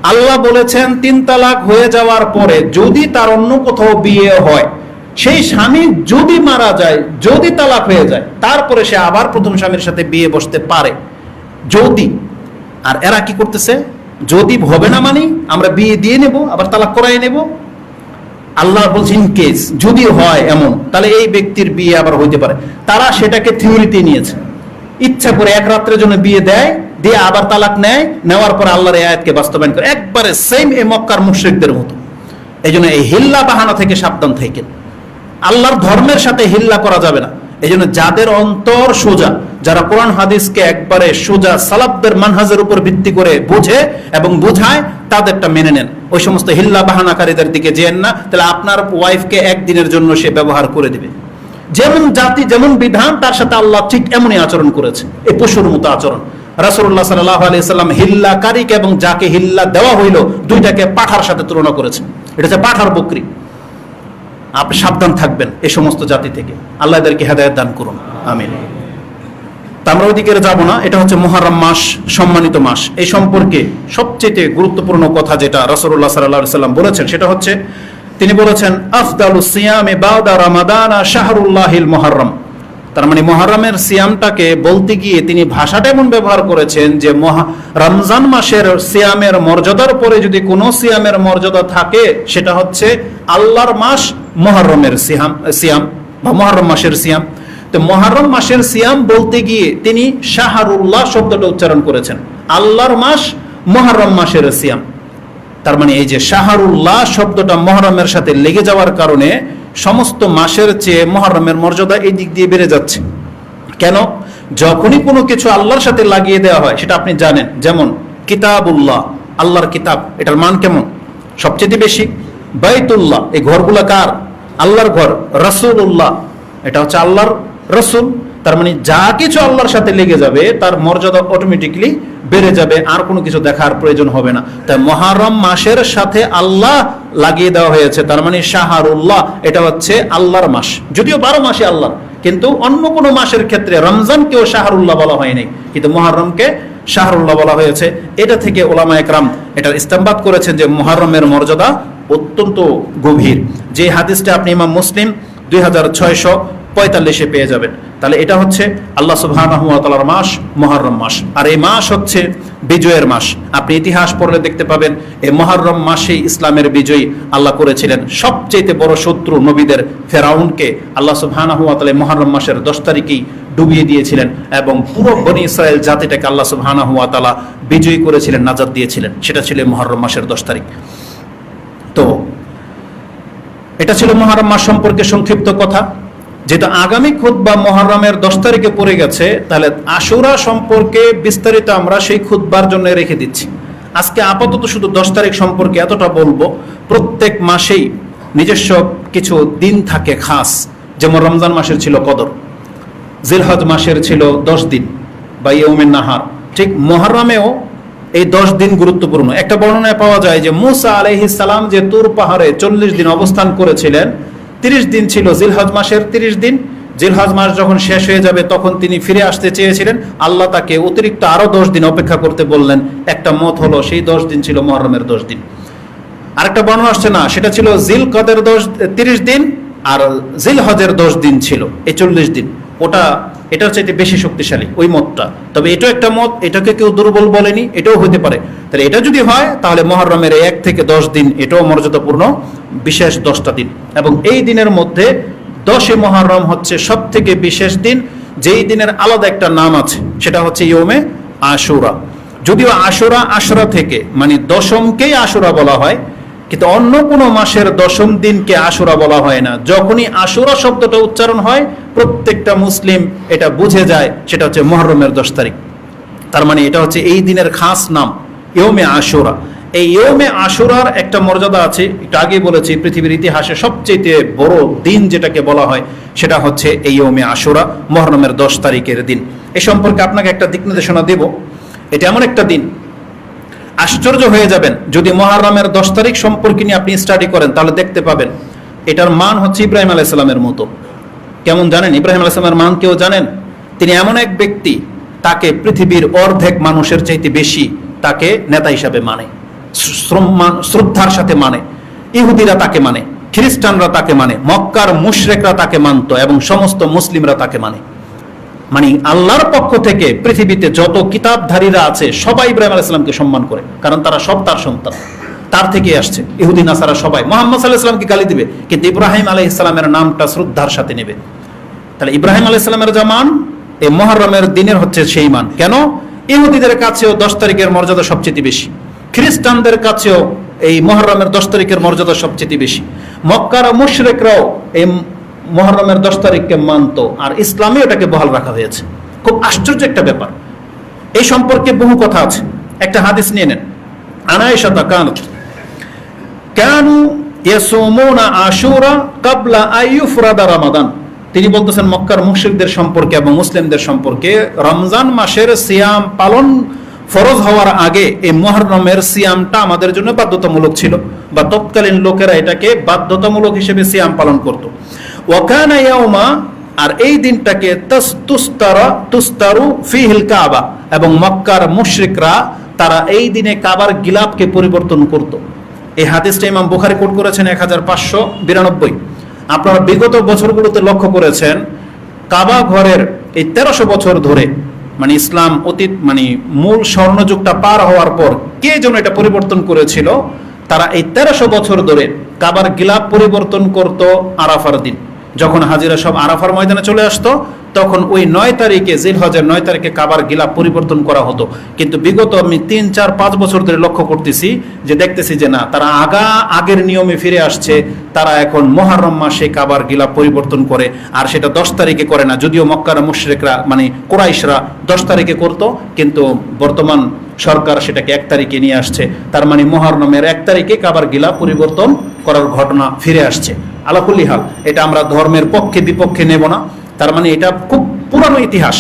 আল্লাহ বলেছেন 3 তালাক হয়ে যাওয়ার পরে যদি তার অন্য কোথাও বিয়ে হয়, সেই স্বামী যদি মারা যায়, যদি তালাক হয়ে যায়, তারপরে সে আবার প্রথম স্বামীর সাথে বিয়ে বসতে পারে যদি। আর এরা কি করতেছে, যদি হবে না মানে আমরা বিয়ে দিয়ে নেব, আবার তালাক করাই নেব। আল্লাহ বলছেন কেস যদি হয় এমন, তাহলে এই ব্যক্তির বিয়ে আবার হইতে পারে। তারা সেটাকে থিওরিতে নিয়েছে, ইচ্ছা করে এক রাত্রের জন্য বিয়ে দেয়, দিয়ে আবার তালাক নেয়, নেওয়ার পর আল্লাহর এই আয়াতকে বাস্তবায়ন করে, একবারে সেম এই মক্কার মুশরিকদের মতো। এই জন্য এই হিল্লা বাহানা থেকে সাবধান থাকেন। আল্লাহর ধর্মের সাথে হিল্লা করা যাবে না। এই জন্য যাদের অন্তর সোজা, যারা কোরআন হাদিসকে একবারে সোজা সালাফদের মানহাজের উপর ভিত্তি করে বোঝে এবং বোঝায়, তাদেরটা মেনে নেন। ওই সমস্ত হিল্লা বাহানাকারীদের দিকে যেন না, তাহলে আপনার ওয়াইফকে একদিনের জন্য সে ব্যবহার করে দিবে। যেমন জাতি যেমন বিধান, তার সাথে আল্লাহ ঠিক এমনই আচরণ করেছে, এই পশুর মতো আচরণ। রাসূলুল্লাহ সাল্লাল্লাহু আলাইহি সাল্লাম হিল্লাকারীকে এবং যাকে হিল্লা দেওয়া হইল, দুইটাকে পাঠার সাথে তুলনা করেছেন। এটা হচ্ছে পাঠার বকরি। আপনি সাবধান থাকবেন এই সমস্ত জাতি থেকে। আল্লাহ এদেরকে হেদায়েত দান করুন, আমিন। তা আমরা ওইদিকে যাব না। এটা হচ্ছে মুহররম মাস, সম্মানিত মাস। এই সম্পর্কে সবচেয়ে গুরুত্বপূর্ণ কথা যেটা রাসূলুল্লাহ সাল্লাল্লাহু আলাইহি সাল্লাম বলেছেন, সেটা হচ্ছে তিনি বলেছেন, আফদালুস সিয়ামে বা'দা রমাদানা শাহরুল্লাহিল মুহররম। তার মানে মুহররমের সিয়ামটাকে বলতে গিয়ে তিনি ভাষাটা এমন ব্যবহার করেছেন যে রমজান মাসের সিয়ামের মর্যাদার পরে যদি কোনো সিয়ামের মর্যাদা থাকে, সেটা হচ্ছে আল্লাহর মাস মুহররমের সিয়াম বা মুহররম মাসের সিয়াম। তো মুহররম মাসের সিয়াম বলতে গিয়ে তিনি শাহরুল্লাহ শব্দটা উচ্চারণ করেছেন, আল্লাহর মাস মুহররম মাসের সিয়াম। তার মানে এই যে শাহরুল্লাহ শব্দটা মুহররমের সাথে লেগে যাওয়ার কারণে সমস্ত মাসের চেয়ে মুহররমের মর্যাদা এই দিক দিয়ে বেড়ে যাচ্ছে। কেন? যখনই কোনো কিছু আল্লাহর সাথে লাগিয়ে দেওয়া হয়, সেটা আপনি জানেন। যেমন কিতাবুল্লাহ, আল্লাহর কিতাব, এটার মান কেমন? সবচেয়ে বেশি। বাইতুল্লাহ, এই ঘরগুলা কার? আল্লাহর ঘর। রাসূলুল্লাহ, এটা হচ্ছে আল্লাহর রসুল। তার মানে যা কিছু আল্লাহর সাথে লেগে যাবে তার মর্যাদা অটোমেটিকলি বেড়ে যাবে, আর কোনো কিছু দেখার প্রয়োজন হবে না। তাই মুহররম মাসের সাথে আল্লাহ লাগিয়ে দেওয়া হয়েছে, তার মানে শাহরুল্লাহ, এটা হচ্ছে আল্লাহর মাস। যদিও 12 মাসে আল্লাহর, কিন্তু অন্য কোনো মাসের ক্ষেত্রে রমজানকেও শাহরুল্লাহ বলা হয়নি, কিন্তু মুহররমকে শাহরুল্লাহ বলা হয়েছে। এটা থেকে ওলামা একরাম এটা ইস্তেমবাদ করেছেন যে মুহররমের মর্যাদা অত্যন্ত গভীর। যে হাদিসটা আপনি ইমাম মুসলিম 2645 পেয়ে যাবেন। তাহলে এটা হচ্ছে আল্লাহ সুবহানাহু ওয়া তাআলার মাস, মুহররম মাস। আর এই মাস হচ্ছে বিজয়ের মাস। আপনি ইতিহাস পড়লে দেখতে পাবেন এই মুহররম মাসেই ইসলামের বিজয় আল্লাহ করেছিলেন। সবচেয়ে বড় শত্রু নবীদের ফেরাউনকে আল্লাহ সুবহানাহু ওয়া তাআলা মুহররম মাসের 10 তারিখেই ডুবিয়ে দিয়েছিলেন, এবং পুরো বনি ইসরায়েল জাতিটাকে আল্লাহ সুবহানাহু ওয়া তাআলা বিজয়ী করেছিলেন, নাজাত দিয়েছিলেন। সেটা ছিল মুহররম মাসের 10 তারিখ। তো এটা ছিল মুহররম মাস সম্পর্কে সংক্ষিপ্ত কথা। যেটা আগামী খুতবা মুহররমের 10 তারিখে পড়ে গেছে, তাহলে আশুরা সম্পর্কে বিস্তারিত আমরা সেই খুতবার জন্য রেখে দিচ্ছি। আজকে আপাতত শুধু 10 তারিখ সম্পর্কে এতটা বলবো। প্রত্যেক মাসেই নিজস্ব কিছু দিন থাকে খাস, যেমন রমজান মাসের ছিল কদর, জিলহজ মাসের ছিল 10 দিন বা ইয়ৌমুন নাহার। ঠিক মুহররমেও এই 10 দিন গুরুত্বপূর্ণ। একটা বর্ণনায় পাওয়া যায় যে মুসা আলাইহিস সালাম যে তুর পাহাড়ে 40 দিন অবস্থান করেছিলেন, 30 দিন ছিল জিলহজ মাসের 30 দিন। জিলহজ মাস যখন শেষ হয়ে যাবে তখন তিনি ফিরে আসতে চেয়েছিলেন, আল্লাহ তাকে অতিরিক্ত আরো 10 দিন অপেক্ষা করতে বললেন। একটা মত হলো সেই 10 দিন ছিল মুহররমের 10 দিন। আরেকটা বর্ণনা আসছে না, সেটা ছিল জিল কদের 30 দিন আর জিলহজের 10 দিন ছিল এই 40 দিন। এটার চাইতে বেশি শক্তিশালী ওই মতটা। তবে এটাও একটা মত, এটাকে কেউ দুর্বল বলেনি, এটাও হতে পারে। তাহলে এটা যদি হয় তাহলে মুহররমের 1 থেকে 10 দিন এটাও মর্যাদাপূর্ণ বিশেষ 10টা দিন। এবং এই দিনের মধ্যে 10 মুহররম হচ্ছে সব থেকে বিশেষ দিন, যেই দিনের আলাদা একটা নাম আছে, সেটা হচ্ছে ইয়ৌমে আশুরা। যদিও আশুরা থেকে মানে 10মকেই আশুরা বলা হয়, কিন্তু অন্য কোনো মাসের 10ম দিনকে আশুরা বলা হয় না। যখনই আশুরা শব্দটা উচ্চারণ হয় প্রত্যেকটা মুসলিম এটা বুঝে যায় সেটা হচ্ছে মুহররমের 10 তারিখ। তার মানে এটা হচ্ছে এই দিনের খাস নাম ইয়ৌমে আশুরা। এই ইয়ৌমে আশুরার একটা মর্যাদা আছে, এটা আগে বলেছি, পৃথিবীর ইতিহাসে সবচেয়ে বড় দিন যেটাকে বলা হয় সেটা হচ্ছে এই ইয়ৌমে আশুরা, মুহররমের 10 তারিখের দিন। এই সম্পর্কে আপনাকে একটা দিক নির্দেশনা দেব। এটা এমন একটা দিন, আশ্চর্য হয়ে যাবেন যদি মুহররমের 10 তারিখ সম্পর্কে নিয়ে আপনি স্টাডি করেন, তাহলে দেখতে পাবেন এটার মান হচ্ছে ইব্রাহিম আলাইহিস সালামের মতো। কেমন জানেন ইব্রাহিম আলাইহিস সালামের মান কেউ জানেন? তিনি এমন এক ব্যক্তি, তাকে পৃথিবীর অর্ধেক মানুষের চাইতে বেশি তাকে নেতা হিসাবে মানে, শ্রদ্ধার সাথে মানে। ইহুদিরা তাকে মানে, খ্রিস্টানরা তাকে মানে, মক্কার মুশরিকরা তাকে মানত, এবং সমস্ত মুসলিমরা তাকে মানে। মানে আল্লাহর পক্ষ থেকে পৃথিবীতে যত কিতাবধারীরা আছে সবাই ইব্রাহিম আলাইহিস সালামকে সম্মান করে, কারণ তারা সব তার সন্তান, তার থেকে আসছে। ইহুদি নাসারা সবাই মুহাম্মদ সাল্লাল্লাহু আলাইহি সাল্লামকে গালি দিবে, কিন্তু ইব্রাহিম আলাইহিস সালামের নামটা শ্রদ্ধার সাথে নেবে। তাহলে ইব্রাহিম আলাইহিস সালামের যা মান, এই মুহররমের দিনের হচ্ছে সেই মান। কেন? ইহুদিদের কাছেও 10 তারিখের মর্যাদা সবচেয়ে বেশি, খ্রিস্টানদের কাছেও এই মুহররমের 10 তারিখের মর্যাদা সবচেয়ে বেশি, মক্কার মুশরিকরাও এই মুহররমের 10 তারিখকে মানত, আর ইসলামে এটাকে বহাল রাখা হয়েছে। খুব আশ্চর্য একটা ব্যাপার। এই সম্পর্কে বহু কথা আছে। একটা হাদিস নিয়ে নেন, আনায়েশা কানু ইয়াসুমুনা আশুরা ক্বাবলা আইয়ুফরাদা রমাদান। তিনি বলতেছেন মক্কার মুশরিকদের সম্পর্কে এবং মুসলিমদের সম্পর্কে, রমজান মাসের সিয়াম পালন ফরজ হওয়ার আগে এই মুহররমের সিয়ামটা আমাদের জন্য বাধ্যতামূলক ছিল, বা তৎকালীন লোকেরা এটাকে বাধ্যতামূলক হিসেবে সিয়াম পালন করত। ওয়াকানা ইয়াউমা, আর এই দিনটাকে তুস্তারু ফিহিল কাবা, এবং মক্কার মুশরিকরা তারা এই দিনে কাবার গিলাফকে পরিবর্তন করত। এই হাদিসটা ইমাম বুখারী কোট করেছেন 1592। আপনারা বিগত বছরগুলোতে লক্ষ্য করেছেন কাবা ঘরের এই 1300 বছর ধরে, মানে ইসলাম অতীত মানে মূল স্বর্ণযুগটা পার হওয়ার পর কে যেন এটা পরিবর্তন করেছিল, তারা এই 1300 বছর ধরে কাবার গিলাফ পরিবর্তন করত আরাফার দিন। যখন হাজিরা সব আরাফার ময়দানে চলে আসতো, তখন ওই 9 তারিখে, জিলহজের 9 তারিখে কাবার গিলাফ পরিবর্তন করা হতো। কিন্তু বিগত আমি 3, 4, 5 বছর ধরে লক্ষ্য করতেছি যে দেখতেছি যে না, তারা আগের নিয়মে ফিরে আসছে। তারা এখন মুহররম মাসে কাবার গিলাফ পরিবর্তন করে, আর সেটা 10 তারিখে করে না। যদিও মক্কার মুশরিকরা মানে কুরাইশরা 10 তারিখে করত, কিন্তু বর্তমান সরকার সেটাকে 1 তারিখে নিয়ে আসছে। তার মানে মুহররমের 1 তারিখে কাবার গিলাফ পরিবর্তন করার ঘটনা ফিরে আসছে। আলা কুল্লি হাল, এটা আমরা ধর্মের পক্ষে বিপক্ষে নেব না। তার মানে এটা খুব পুরানো ইতিহাস।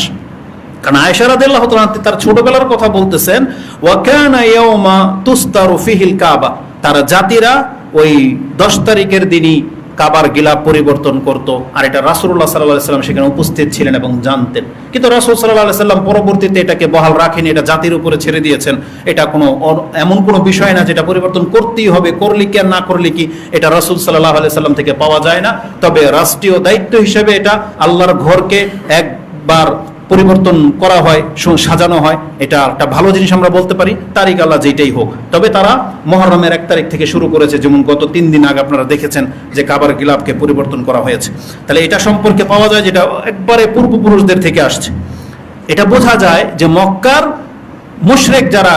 কারণ আয়েশা রাদিয়াল্লাহু তাআলা তার ছোটবেলার কথা বলতেছেন, ওয়া কানা ইয়াউমা তুস্তারু ফিহিল কাবা, তার জাতিরা ওই 10 তারিখের দিনই কাবার গিলাফ পরিবর্তন করত। আর এটা রাসূলুল্লাহ সাল্লাল্লাহু আলাইহি সাল্লাম সেখানে উপস্থিত ছিলেন এবং জানতেন। কিন্তু রাসূল সাল্লাল্লাহু আলাইহি সাল্লাম পরবর্তীতে এটাকে বহাল রাখেনি, এটা জাতির উপরে ছেড়ে দিয়েছেন। এটা কোনো এমন কোনো বিষয় না যেটা পরিবর্তন করতেই হবে, করলে কি আর না করলে কি, এটা রাসূল সাল্লাল্লাহু আলাইহি সাল্লাম থেকে পাওয়া যায় না। তবে রাষ্ট্রীয় দায়িত্ব হিসেবে এটা আল্লাহর ঘরকে একবার পরিবর্তন করা হয়, সাজানো হয়, এটা একটা ভালো জিনিস আমরা বলতে পারি। তারিখ আল্লাহ যেটাই হোক, তবে তারা মুহররমের 1 তারিখ থেকে শুরু করেছে, যেমন গত 3 দিন আগে আপনারা দেখেছেন যে কাবার গিলাফকে পরিবর্তন করা হয়েছে। তাহলে এটা সম্পর্কে পাওয়া যায় যেটা একবারে পূর্বপুরুষদের থেকে আসছে। এটা বোঝা যায় যে মক্কার মুশরিক যারা,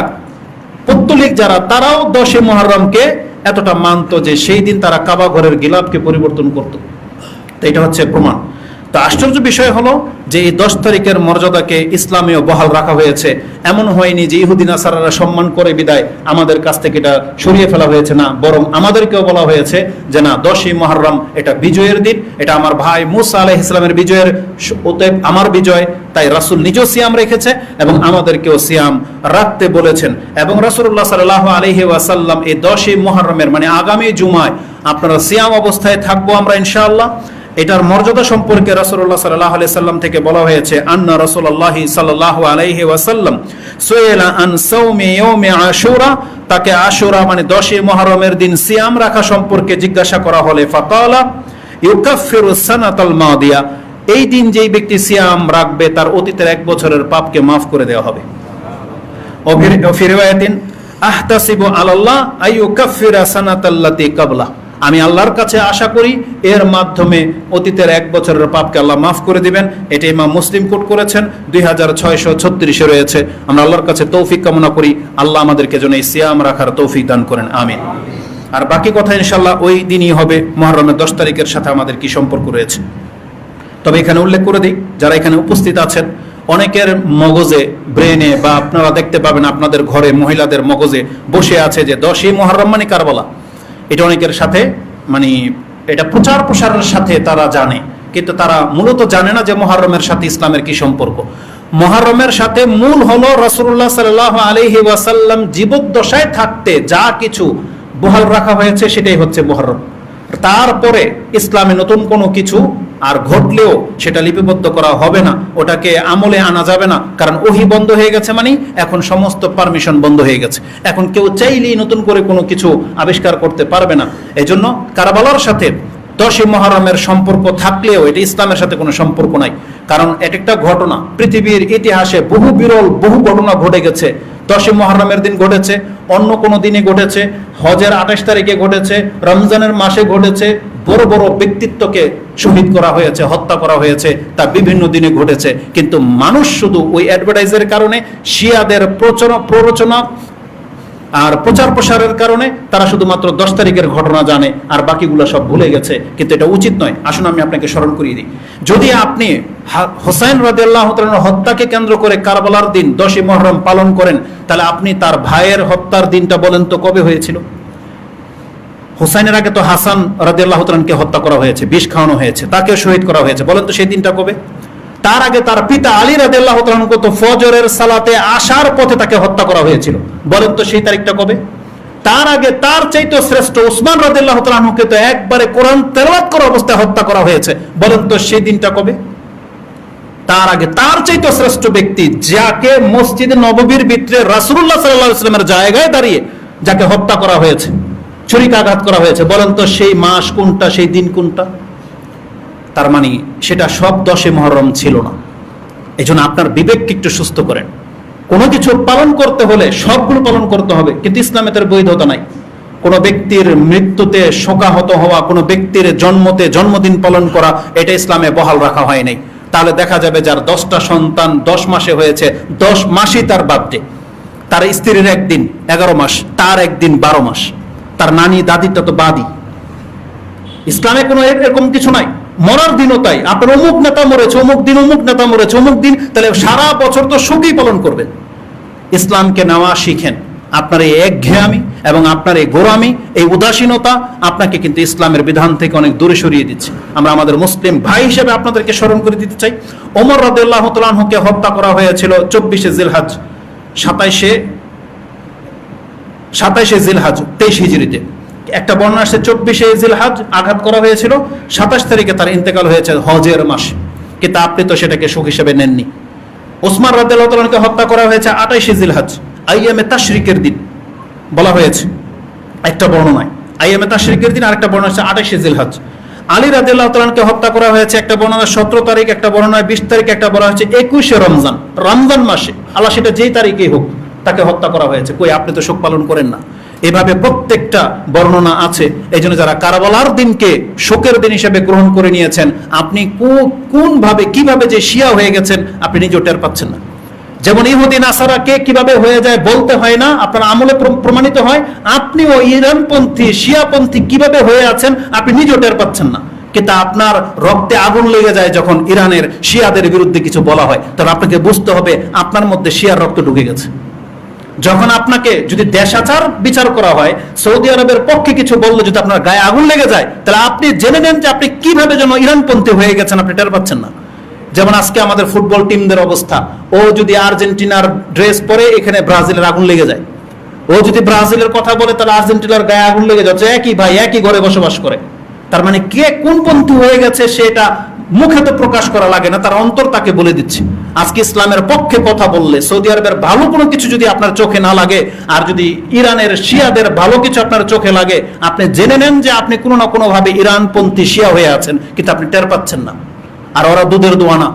পৌত্তলিক যারা, তারাও 10 মুহররমকে এতটা মানত যে সেই দিন তারা কাবা ঘরের গিলাফকে পরিবর্তন করত। তো এটা হচ্ছে প্রমাণ। তো আশ্চর্য বিষয় হলো যে এই 10 তারিখের মর্যাদাকে ইসলামেও বহাল রাখা হয়েছে। এমন হয়নি যে ইহুদি নাসারারা সম্মান করে বিদায় আমাদের কাছ থেকে এটা সরিয়ে ফেলা হয়েছে, না, বরং আমাদেরকেও বলা হয়েছে যে না, 10ই মুহররম এটা বিজয়ের দিন, এটা আমার ভাই মুসা আলাইহিস সালামের বিজয়ের, অতএব আমার বিজয়। তাই রাসূল নিজেও সিয়াম রেখেছে এবং আমাদেরকেও সিয়াম রাখতে বলেছেন। এবং রাসূলুল্লাহ সাল্লাল্লাহু আলাইহি ওয়াসাল্লাম এই 10ই মুহররমের মানে আগামী জুমায় আপনারা সিয়াম অবস্থায় থাকবো আমরা ইনশাআল্লাহ। এটার মর্যাদা সম্পর্কে রাসূলুল্লাহ সাল্লাল্লাহু আলাইহি সাল্লাম থেকে বলা হয়েছে, আন্না রাসূলুল্লাহ সাল্লাল্লাহু আলাইহি ওয়াসাল্লাম সুইলা আন সাওমি ইয়াউমি আশুরা, তাকে আশুরা মানে 10ই মুহররমের দিন সিয়াম রাখা সম্পর্কে জিজ্ঞাসা করা হলে ফাকালা ইউকাফিরু সানাতাল মাদিয়া, এই দিন যেই ব্যক্তি সিয়াম রাখবে তার অতীতের 1 বছরের পাপকে মাফ করে দেওয়া হবে। ও ফি রিওয়ায়াতিন আহতাসিবু আলাল্লাহ আইয়ুকাফিরা সানাতাল্লাতি কাবলা, আমি আল্লাহর কাছে আশা করি এর মাধ্যমে অতীতের 1 বছরের পাপকে আল্লাহ মাফ করে দিবেন। এটা ইমাম মুসলিম কোট করেছেন, 2636 রয়েছে। আমরা আল্লাহর কাছে তৌফিক কামনা করি, আল্লাহ আমাদেরকে যেন এই সিয়াম রাখার তৌফিক দান করেন, আমিন। আর বাকি কথা ইনশাআল্লাহ ওই দিনই হবে। মুহররমের 10 তারিখের সাথে আমাদের কি সম্পর্ক রয়েছে, তবে এখানে উল্লেখ করে দিই, যারা এখানে উপস্থিত আছেন অনেকের মগজে, ব্রেনে, বা আপনারা দেখতে পাবেন আপনাদের ঘরে মহিলাদের মগজে বসে আছে যে 10ই মুহররম মানে কারবালা। এটা অনেকের সাথে মানে এটা প্রচার প্রসারের সাথে তারা জানে, কিন্তু তারা মূলত জানে না যে মুহররমের সাথে ইসলামের কি সম্পর্ক। মুহররমের সাথে মূল হলো রাসূলুল্লাহ সাল্লাল্লাহু আলাইহি ওয়াসাল্লাম জীবদ্দশায় থাকতে যা কিছু বহাল রাখা হয়েছে সেটাই হচ্ছে মুহররম। তারপরে ইসলামে নতুন কোনো কিছু আর ঘটলেও সেটা লিপিবদ্ধ করা হবে না, ওটাকে আমলে আনা যাবে না, কারণ ওহী বন্ধ হয়ে গেছে, মানে এখন সমস্ত পারমিশন বন্ধ হয়ে গেছে। এখন কেউ চাইলেই নতুন করে কোনো কিছু আবিষ্কার করতে পারবে না। এজন্য কারবালার সাথে 10ই মুহররমের সম্পর্ক থাকলেও এটা ইসলামের সাথে কোনো সম্পর্ক নাই, কারণ এটা একটা ঘটনা। পৃথিবীর ইতিহাসে বহু বিরল বহু ঘটনা ঘটে গেছে। 10ই মুহররমের দিন ঘটেছে, অন্য কোনো দিনে ঘটেছে, হজের 28 তারিখে ঘটেছে, রমজানের মাসে ঘটেছে, বড় বড় ব্যক্তিত্বকে শহীদ করা হয়েছে, হত্যা করা হয়েছে, তা বিভিন্ন দিনে ঘটেছে। কিন্তু মানুষ শুধু ওই অ্যাডভার্টাইজের কারণে, শিয়াদের প্ররোচনা আর প্রচার প্রসারের কারণে তারা শুধুমাত্র 10 তারিখের ঘটনা জানে আর বাকিগুলো সব ভুলে গেছে। কিন্তু এটা উচিত নয়। আসুন আমি আপনাকে স্মরণ করিয়ে দিই, যদি আপনি হোসাইন রাদিয়াল্লাহু তাআলার হত্যাকে কেন্দ্র করে কারবালার দিন 10ই মুহররম পালন করেন, তাহলে আপনি তার ভাইয়ের হত্যার দিনটা বলেন তো কবে হয়েছিল? হোসাইনের আগে তো হাসান রাদিয়াল্লাহু তাআলাকে হত্যা করা হয়েছে, বিষ খাওয়ানো হয়েছে, তাকে শহীদ করা হয়েছে, বলেন তো সেই দিনটা কবে? তার আগে তার পিতা আলী রাদিয়াল্লাহু তাআলাকে তো ফজরের সালাতে আসার পথে তাকে হত্যা করা হয়েছিল, বলেন তো সেই তারিখটা কবে? তার আগে তার চাইতে শ্রেষ্ঠ উসমান রাদিয়াল্লাহু তাআলাকে তো একবারে কোরআন তেলাওয়াত করা অবস্থায় হত্যা করা হয়েছে, বলেন তো সেই দিনটা কবে? তার আগে তার চাইতে শ্রেষ্ঠ ব্যক্তি, যাকে মসজিদে নববীর ভিতরে রাসূলুল্লাহ সাল্লাল্লাহু আলাইহি ওয়াসাল্লামের জায়গায় দাঁড়িয়ে যাকে হত্যা করা হয়েছে, ছুরিকাঘাত করা হয়েছে, বলেন তো সেই মাস কোনটা, সেই দিন কোনটা? তার মানে সেটা সব 10ই মুহররম ছিল না। এই জন্য আপনার বিবেককে একটু সুস্থ করেন। কোনো কিছু পালন করতে হলে সবগুলো পালন করতে হবে, কিন্তু ইসলামে তার বৈধতা নাই। কোনো ব্যক্তির মৃত্যুতে শোকাহত হওয়া, কোনো ব্যক্তির জন্মতে জন্মদিন পালন করা, এটা ইসলামে বহাল রাখা হয় নাই। তাহলে দেখা যাবে যার 10টা সন্তান 10 মাসে হয়েছে, 10 মাসই তার বার্থডে, তার স্ত্রীর একদিন 11 মাস, তার একদিন 12 মাস, তার নানি দাদিটা তো বাদই। ইসলামে কোনো এরকম কিছু নাই। মরার দিনও তাই, আপনার অমুক নেতা মরেছে, অমুক দিন অমুক নেতা মরেছে, অমুক দিন, তাহলে সারা বছর তো শোকই পালন করবেন। ইসলামকে নেওয়া শিখেন, আপনার এই একঘেয়ামি এবং আপনার এই গোরামি, এই উদাসীনতা আপনাকে কিন্তু ইসলামের বিধান থেকে অনেক দূরে সরিয়ে দিচ্ছে। আমরা আমাদের মুসলিম ভাই হিসেবে আপনাদেরকে স্মরণ করে দিতে চাই, ওমর রাদিয়াল্লাহু তাআলা আনহুকে হত্যা করা হয়েছিল 24শে জিলহজ, 27শে জিলহজ 23 হিজরিতে। একটা বর্ণনা আসছে 24শে জিলহজ আঘাত করা হয়েছিল, 27 তারিখে তার ইন্তেকাল হয়েছে হজের মাসে, কিন্তু আপনি তো সেটাকে সুখ হিসেবে নেননি। ওসমান রাদিয়াল্লাহু তাআলা আনহুকে হত্যা করা হয়েছে 28শে জিলহজ, আইয়ামে তাশরিকের দিন বলা হয়েছে একটা বর্ণনায়, আইয়ামে তাশরিকের দিন, আরেকটা বর্ণনা হচ্ছে 28শে জিলহজ। আলী রাদিয়াল্লাহু তাআলা আনহুকে হত্যা করা হয়েছে একটা বর্ণনা 17 তারিখ, একটা বর্ণনা 20 তারিখ, একটা বলা হচ্ছে 21শে রমজান, রমজান মাসে। আল্লাহ সেটা যেই তারিখেই হোক তাকে হত্যা করা হয়েছে। কই আপনি তো শোক পালন করেন না। এভাবে প্রত্যেকটা বর্ণনা আছে। এই জন্য যারা কারবালার দিনকে শোকের দিন হিসেবে গ্রহণ করে নিয়েছেন, আপনি কোন ভাবে কিভাবে যে শিয়া হয়ে গেছেন আপনি নিজেও টের পাচ্ছেন না। যেমন ইহুদি নাসারাকে কিভাবে হয়ে যায় বলতে হয় না, আপনার আমলে প্রমাণিত হয়। আপনিও ইরানপন্থী শিয়াপন্থী কিভাবে হয়ে আছেন আপনি নিজেও টের পাচ্ছেন না। কিন্তু আপনার রক্তে আগুন লেগে যায় যখন ইরানের শিয়াদের বিরুদ্ধে কিছু বলা হয়, তখন আপনাকে বুঝতে হবে আপনার মধ্যে শিয়ার রক্ত ঢুকে গেছে। যখন আপনাকে যদি দেশাচার বিচার করা হয়, সৌদি আরবের পক্ষে কিছু বললে যদি আপনার গায়ে আগুন লেগে যায়, তাহলে আপনি জেনে নেন যে আপনি কিভাবে যেন ইরানপন্থী হয়ে গেছেন, আপনি টের পাচ্ছেন না। যেমন আজকে আমাদের ফুটবল টিমদের অবস্থা, ও যদি আর্জেন্টিনার ড্রেস পরে এখানে ব্রাজিলের আগুন লেগে যায়, ও যদি ব্রাজিলের কথা বলে তাহলে আর্জেন্টিনার গায়ে আগুন লেগে যাচ্ছে। একই ভাই একই ঘরে বসবাস করে, তার মানে কে কোন পন্থী হয়ে গেছে সেটা মুখে তো প্রকাশ করা লাগে না, তার অন্তর তাকে বলে দিচ্ছে। আজকে ইসলামের পক্ষে কথা বললে সৌদি আরবের ভালো কোনো কিছু যদি আপনার চোখে না লাগে, আর যদি ইরানের শিয়াদের ভালো কিছু আপনার চোখে লাগে, আপনি জেনে নেন যে আপনি কোনো না কোনো ভাবে ইরানপন্থী শিয়া হয়ে আছেন, কিন্তু আপনি টের পাচ্ছেন না। আর ওরা দুধের দোয়ানা।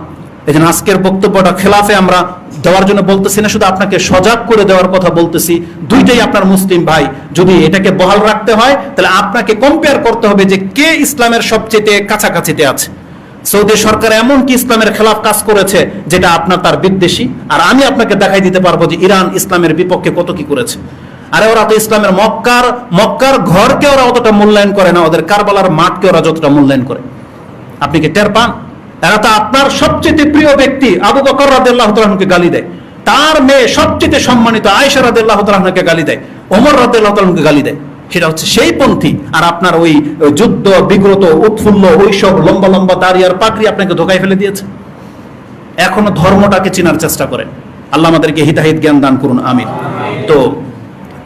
এই জন্য আজকের বক্তব্যটা খেলাফে আমরা দেওয়ার জন্য বলতেছি না, শুধু আপনাকে সজাগ করে দেওয়ার কথা বলতেছি। দুইটাই আপনার মুসলিম ভাই, যদি এটাকে বহাল রাখতে হয় তাহলে আপনাকে কম্পেয়ার করতে হবে যে কে ইসলামের সবচেয়ে কাছাকাছিতে আছে। সৌদি সরকার এমন কি ইসলামের খেলাফ কাজ করেছে যেটা আপনার তার বিদ্বেষী, আর আমি আপনাকে দেখাই দিতে পারবো যে ইরান ইসলামের বিপক্ষে কত কি করেছে। আরে ওরা তো ইসলামের মক্কার ঘরকে ওরা অতটা মূল্যায়ন করে না, ওদের কারবালার মাঠকে ওরা যতটা মূল্যায়ন করে। আপনি কি টের পান? এরা তো আপনার সবচেয়ে প্রিয় ব্যক্তি আবু বকর রাদিয়াল্লাহু তাআলা আনহুকে গালি দেয়, তার মেয়ে সবচেয়ে সম্মানিত আয়েশা রাদিয়াল্লাহু তাআলা আনহাকে গালি দেয়, ওমর রাদিয়াল্লাহু তাআলা আনহুকে গালি দেয়। সেটা হচ্ছে সেই পন্থী। আর আপনার ওই যুদ্ধ বিগ্রত উৎফুল্ল ওই সব লম্বা লম্বা দাড়ি আর পাগড়ি আপনাকে ধোকায় ফেলে দিয়েছে। এখনো ধর্মটাকে চেনার চেষ্টা করেন। আল্লাহ আমাদেরকে হিদায়াত জ্ঞান দান করুন, আমিন। তো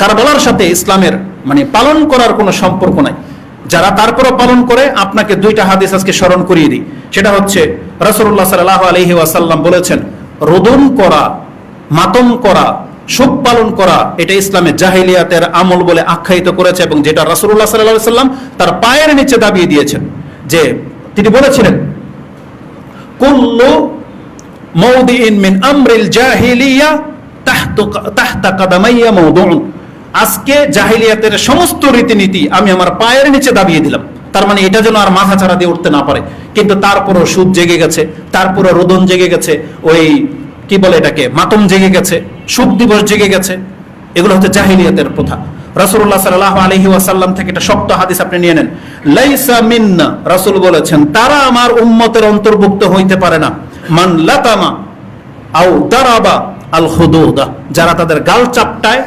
কারবালার সাথে ইসলামের পালন করার কোনো সম্পর্ক নাই। যারা তারপরও পালন করে, আপনাকে দুইটা হাদিস আজকে স্মরণ করিয়ে দিই। সেটা হচ্ছে রাসূলুল্লাহ সাল্লাল্লাহু আলাইহি ওয়াসাল্লাম বলেছেন, রোদন করা, মাতম করা, শোক পালন করা এটা ইসলামে জাহিলিয়াতের আমল বলে আখ্যায়িত করেছে, এবং যেটা রাসূলুল্লাহ সাল্লাল্লাহু আলাইহি ওয়াসাল্লাম তার পায়ের নিচে দাবিয়ে দিয়েছেন। যে তিনি বলেছিলেন, কুল্লু মাউদিইন মিন আমরিল জাহিলিয়া তাহতা কাদামাইয়া মাউদুন। আজকে জাহিলিয়াতের সমস্ত রীতিনীতি আমি আমার পায়ের নিচে দাবিয়ে দিলাম। তার মানে এটা যেন আর মাথা ছাড়া দিয়ে উঠতে না পারে। কিন্তু তারপরও সুদ জেগে গেছে, তারপরও রোদন জেগে গেছে, ওই কি বলে এটাকে মাতম জেগে গেছে, শোক দিবস জেগে গেছে। এগুলো হচ্ছে জাহিলিয়াতের প্রথা। রাসূলুল্লাহ সাল্লাল্লাহু আলাইহি ওয়াসাল্লাম থেকে একটা শক্ত হাদিস আপনি নিয়ে নেন। লাইসা মিন্না, রাসূল বলেছেন, তারা আমার উম্মতের অন্তর্ভুক্ত হইতে পারে না। মান লাতামা আও দারাবা আল খুদুদা, যারা তাদের গাল চাপটায়,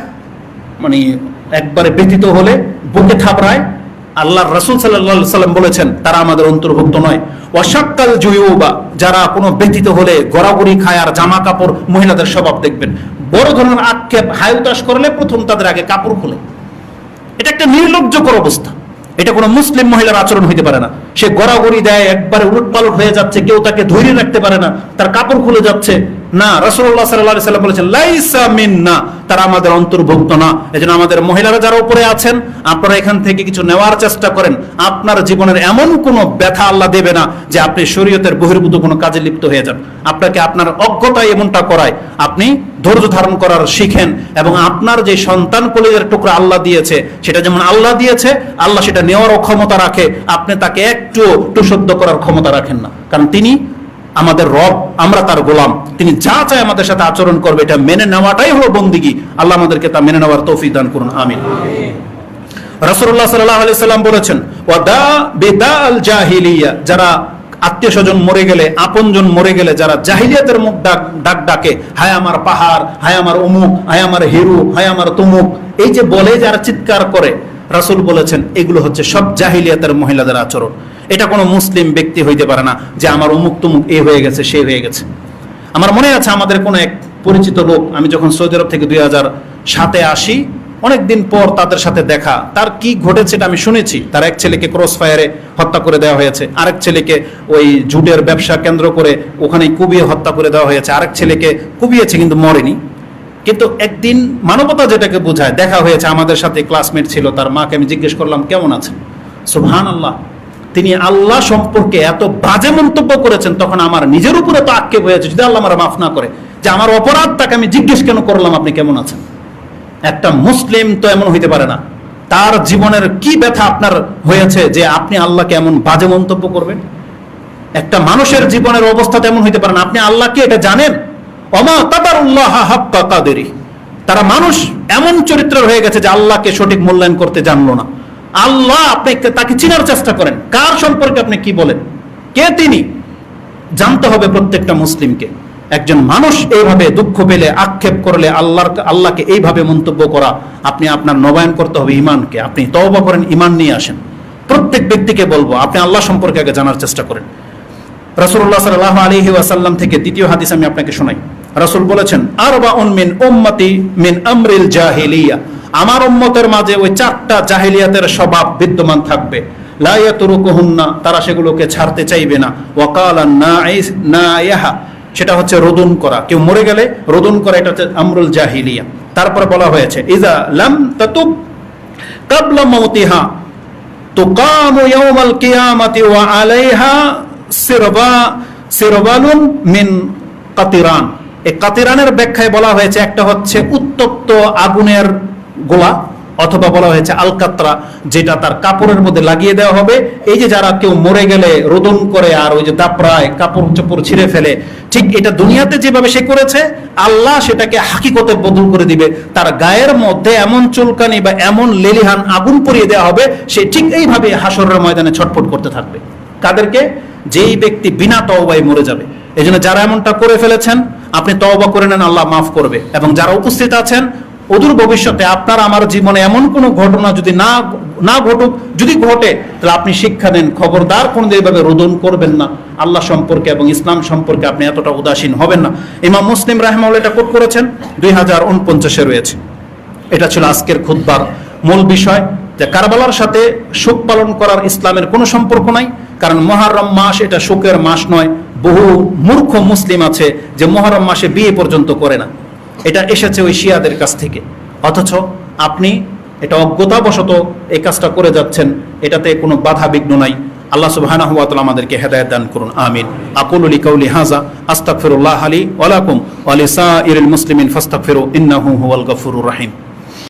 একবারে ব্যতীত হলে বুকে থাপড়ায়, আল্লাহর রাসূল সাল্লাল্লাহু আলাইহি ওয়াসাল্লাম বলেছেন তারা আমাদের অন্তর্ভুক্ত নয়। ওয়াশাক্কাল জুয়ুবা, যারা কোনো ব্যতীত হলে গড়াগড়ি খায় আর জামা কাপড়, মহিলাদের স্বভাব দেখবেন বড় ধরনের আক্ষেপ হায় উতাস করলে প্রথম তাদের আগে কাপড় খুলে। এটা একটা নির্লজ্জকর অবস্থা। এটা কোনো মুসলিম মহিলার আচরণ হইতে পারে না। সে গড়াগড়ি দেয়, একবারে উলটপালট হয়ে যাচ্ছে, কেউ তাকে ধরে রাখতে পারে না, তার কাপড় খুলে যাচ্ছে। না, রাসূলুল্লাহ সাল্লাল্লাহু আলাইহি ওয়াসাল্লাম বলেছেন লাইসা মিন্না, তারা আমাদের অন্তর্ভুক্ত না। এজন্য আমাদের মহিলারা যারা উপরে আছেন, আপনারা এখান থেকে কিছু নেওয়ার চেষ্টা করেন। আপনার জীবনের এমন কোনো ব্যথা আল্লাহ দেবে না যে আপনি শরীয়তের বহির্ভূত কোনো কাজে লিপ্ত হয়ে যান। আপনাকে আপনার অজ্ঞতায় এমনটা করায়। আপনি ধৈর্য ধারণ করার শিখেন, এবং আপনার যে সন্তান কলিজার টুকরা আল্লাহ দিয়েছে, সেটা যেমন আল্লাহ দিয়েছে, আল্লাহ সেটা নেওয়ারও ক্ষমতা রাখে। আপনি তাকে একটু টুসদ্দ করার ক্ষমতা রাখেন না, কারণ তিনি আমাদের রব, আমরা তার গোলাম। তিনি যা চায় আমাদের সাথে আচরণ করবে, এটা মেনে নেওয়াটাই হলো বন্দিগি। আল্লাহ আমাদেরকে তা মেনে নেওয়ার তৌফিক দান করুন, আমিন। রাসূলুল্লাহ সাল্লাল্লাহু আলাইহি ওয়াসাল্লাম বলেছেন, ওয়াদা বিদাল জাহিলিয়া, যারা আত্মীয় স্বজন মরে গেলে, আপনজন মরে গেলে যারা জাহিলিয়াতের মুখ ডাক ডাকে, হায় আমার পাহাড়, হায় আমার অমুক, হায় আমার হিরু, হায় আমার তমুক, এই যে বলে যারা চিৎকার করে, রাসূল বলেছেন এগুলো হচ্ছে সব জাহিলিয়াতের মহিলাদের আচরণ। এটা কোনো মুসলিম ব্যক্তি হইতে পারে না যে আমার অমুক তমুক এ হয়ে গেছে, সে হয়ে গেছে। আমার মনে আছে আমাদের কোনো এক পরিচিত লোক, আমি যখন সৌদি আরব থেকে 2007-এ আসি, অনেকদিন পর তাদের সাথে দেখা। তার কি ঘটেছে এটা আমি শুনেছি। তার এক ছেলেকে ক্রস ফায়ারে হত্যা করে দেওয়া হয়েছে, আরেক ছেলেকে ওই জুটের ব্যবসা কেন্দ্র করে ওখানে কুবিয়ে হত্যা করে দেওয়া হয়েছে, আরেক ছেলেকে কুবিয়েছে কিন্তু মরেনি। কিন্তু একদিন মানবতা যেটাকে বোঝায় দেখা হয়েছে, আমাদের সাথে ক্লাসমেট ছিল, তার মাকে আমি জিজ্ঞেস করলাম কেমন আছে। সুবহানাল্লাহ, তিনি আল্লাহ সম্পর্কে এত বাজে মন্তব্য করেছেন, তখন আমার নিজের উপরে তো আক্ষেপ হয়েছে, যদি আল্লাহ আমার মাফ না করে, যে আমার অপরাধ তাকে আমি জিজ্ঞেস কেন করলাম আপনি কেমন আছেন। একটা মুসলিম তো এমন হইতে পারে না, তার জীবনের কি ব্যথা আপনার হয়েছে যে আপনি আল্লাহকে এমন বাজে মন্তব্য করবেন। একটা মানুষের জীবনের অবস্থা তেমন হইতে পারে না, আপনি আল্লাহকে এটা জানেন। ওমা কাদারুল্লাহ হাক্কা কাদরি, তারা মানুষ এমন চরিত্রের হয়ে গেছে যে আল্লাহকে সঠিক মূল্যায়ন করতে জানলো না। আল্লাহ, আপনি তাকে চিনার চেষ্টা করেন, কার সম্পর্কে আপনি কি বলেন, কে তিনি, জানতে হবে প্রত্যেকটা মুসলিমকে। একজন মানুষ এইভাবে দুঃখ পেলে, আক্ষেপ করলে, আল্লাহকে এইভাবে মন্তব্য করা, আপনি আপনার নবায়ন করতে হবে ইমানকে। আপনি তওবা করেন, ইমান নিয়ে আসেন। প্রত্যেক ব্যক্তিকে বলবো আপনি আল্লাহ সম্পর্কে আগে জানার চেষ্টা করেন। রাসূলুল্লাহ সাল্লাল্লাহু আলাইহি ওয়াসাল্লাম থেকে দ্বিতীয় হাদিস আমি আপনাকে শোনাই। রাসূল বলেছেন, আরবাউন মিন উম্মতি মিন আমরিল জাহিলিয়া, আমার উম্মতের মাঝে ওই 4টা জাহিলিয়াতের স্বভাব বিদ্যমান থাকবে। লা ইয়াতরুকুহুন্না, তারা সেগুলোকে ছাড়তে চাইবে না। ওয়াকালা নাইয়াহা, সেটা হচ্ছে রোদন করা, কেউ মরে গেলে রোদন করা, এটা হচ্ছে আমরুল জাহিলিয়া। তারপরে বলা হয়েছে, ইজা লাম তাতুব ক্বাবলা মাউতিহা তুকামু ইয়াউমাল কিয়ামাতি ওয়া আলাইহা সিরবালুন মিন কাতিরান। এই কাতিরানের ব্যাখ্যায় বলা হয়েছে, একটা হচ্ছে উত্তপ্ত আগুনের গোলা, অথবা বলা হয়েছে আলকাতরা, যেটা তার কাপড়ের মধ্যে লাগিয়ে দেওয়া হবে। এই যে যারা কেউ মরে গেলে রোদন করে আর ওই যে দাপড়ায় কাপড় চোপড় ছিঁড়ে ফেলে, ঠিক এটা দুনিয়াতে যেভাবে সে করেছে, আল্লাহ সেটাকে হাকিকতে বদল করে দিবে। তার গায়ের মধ্যে এমন চুলকানি বা এমন লেলিহান আগুন পরিয়ে দেওয়া হবে, সে ঠিক এইভাবে হাসরের ময়দানে ছটফট করতে থাকবে। কাদেরকে? যেই ব্যক্তি বিনা তওবায় মরে যাবে। এই জন্য যারা এমনটা করে ফেলেছেন, আপনি তওবা করে নেন, আল্লাহ মাফ করবে। এবং যারা উপস্থিত আছেন, অদূর ভবিষ্যতে আপনার আমার জীবনে এমন কোনো ঘটনা যদি না ঘটুক, যদি ঘটে, তাহলে আপনি শিক্ষা দেন, খবরদার কোনদিন এইভাবে রোদন করবেন না। আল্লাহ সম্পর্কে এবং ইসলাম সম্পর্কে আপনি এতটা উদাসীন হবেন না। ইমাম মুসলিম রাহিমাহুল্লাহ এটা কোট করেছেন, 2049-এ রয়েছে। এটা ছিল আজকের খুতবার মূল বিষয়, যে কারবালার সাথে শোক পালন করার ইসলামের কোনো সম্পর্ক নাই। কারণ মুহররম মাস এটা শোকের মাস নয়। বহু মূর্খ মুসলিম আছে যে মুহররম মাসে বিয়ে পর্যন্ত করে না। এটা এসেছে ওই শিয়াদের কাছ থেকে, অথচ আপনি এটা অজ্ঞতাবশত এই কাজটা করে যাচ্ছেন, এটাতে কোনো বাধা বিঘ্ন নাই। আল্লাহ সুবহানাহু ওয়া তাআলা আমাদেরকে হেদায়েত দান করুন, আমিন। আকুলু লিকাউলি হাযা আস্তাগফিরুল্লাহ লি ওয়া লাকুম ওয়া লিসাইরিল মুসলিমিন ফাস্তাগফিরু ইন্নাহু হুয়াল গফুরুর রহিম।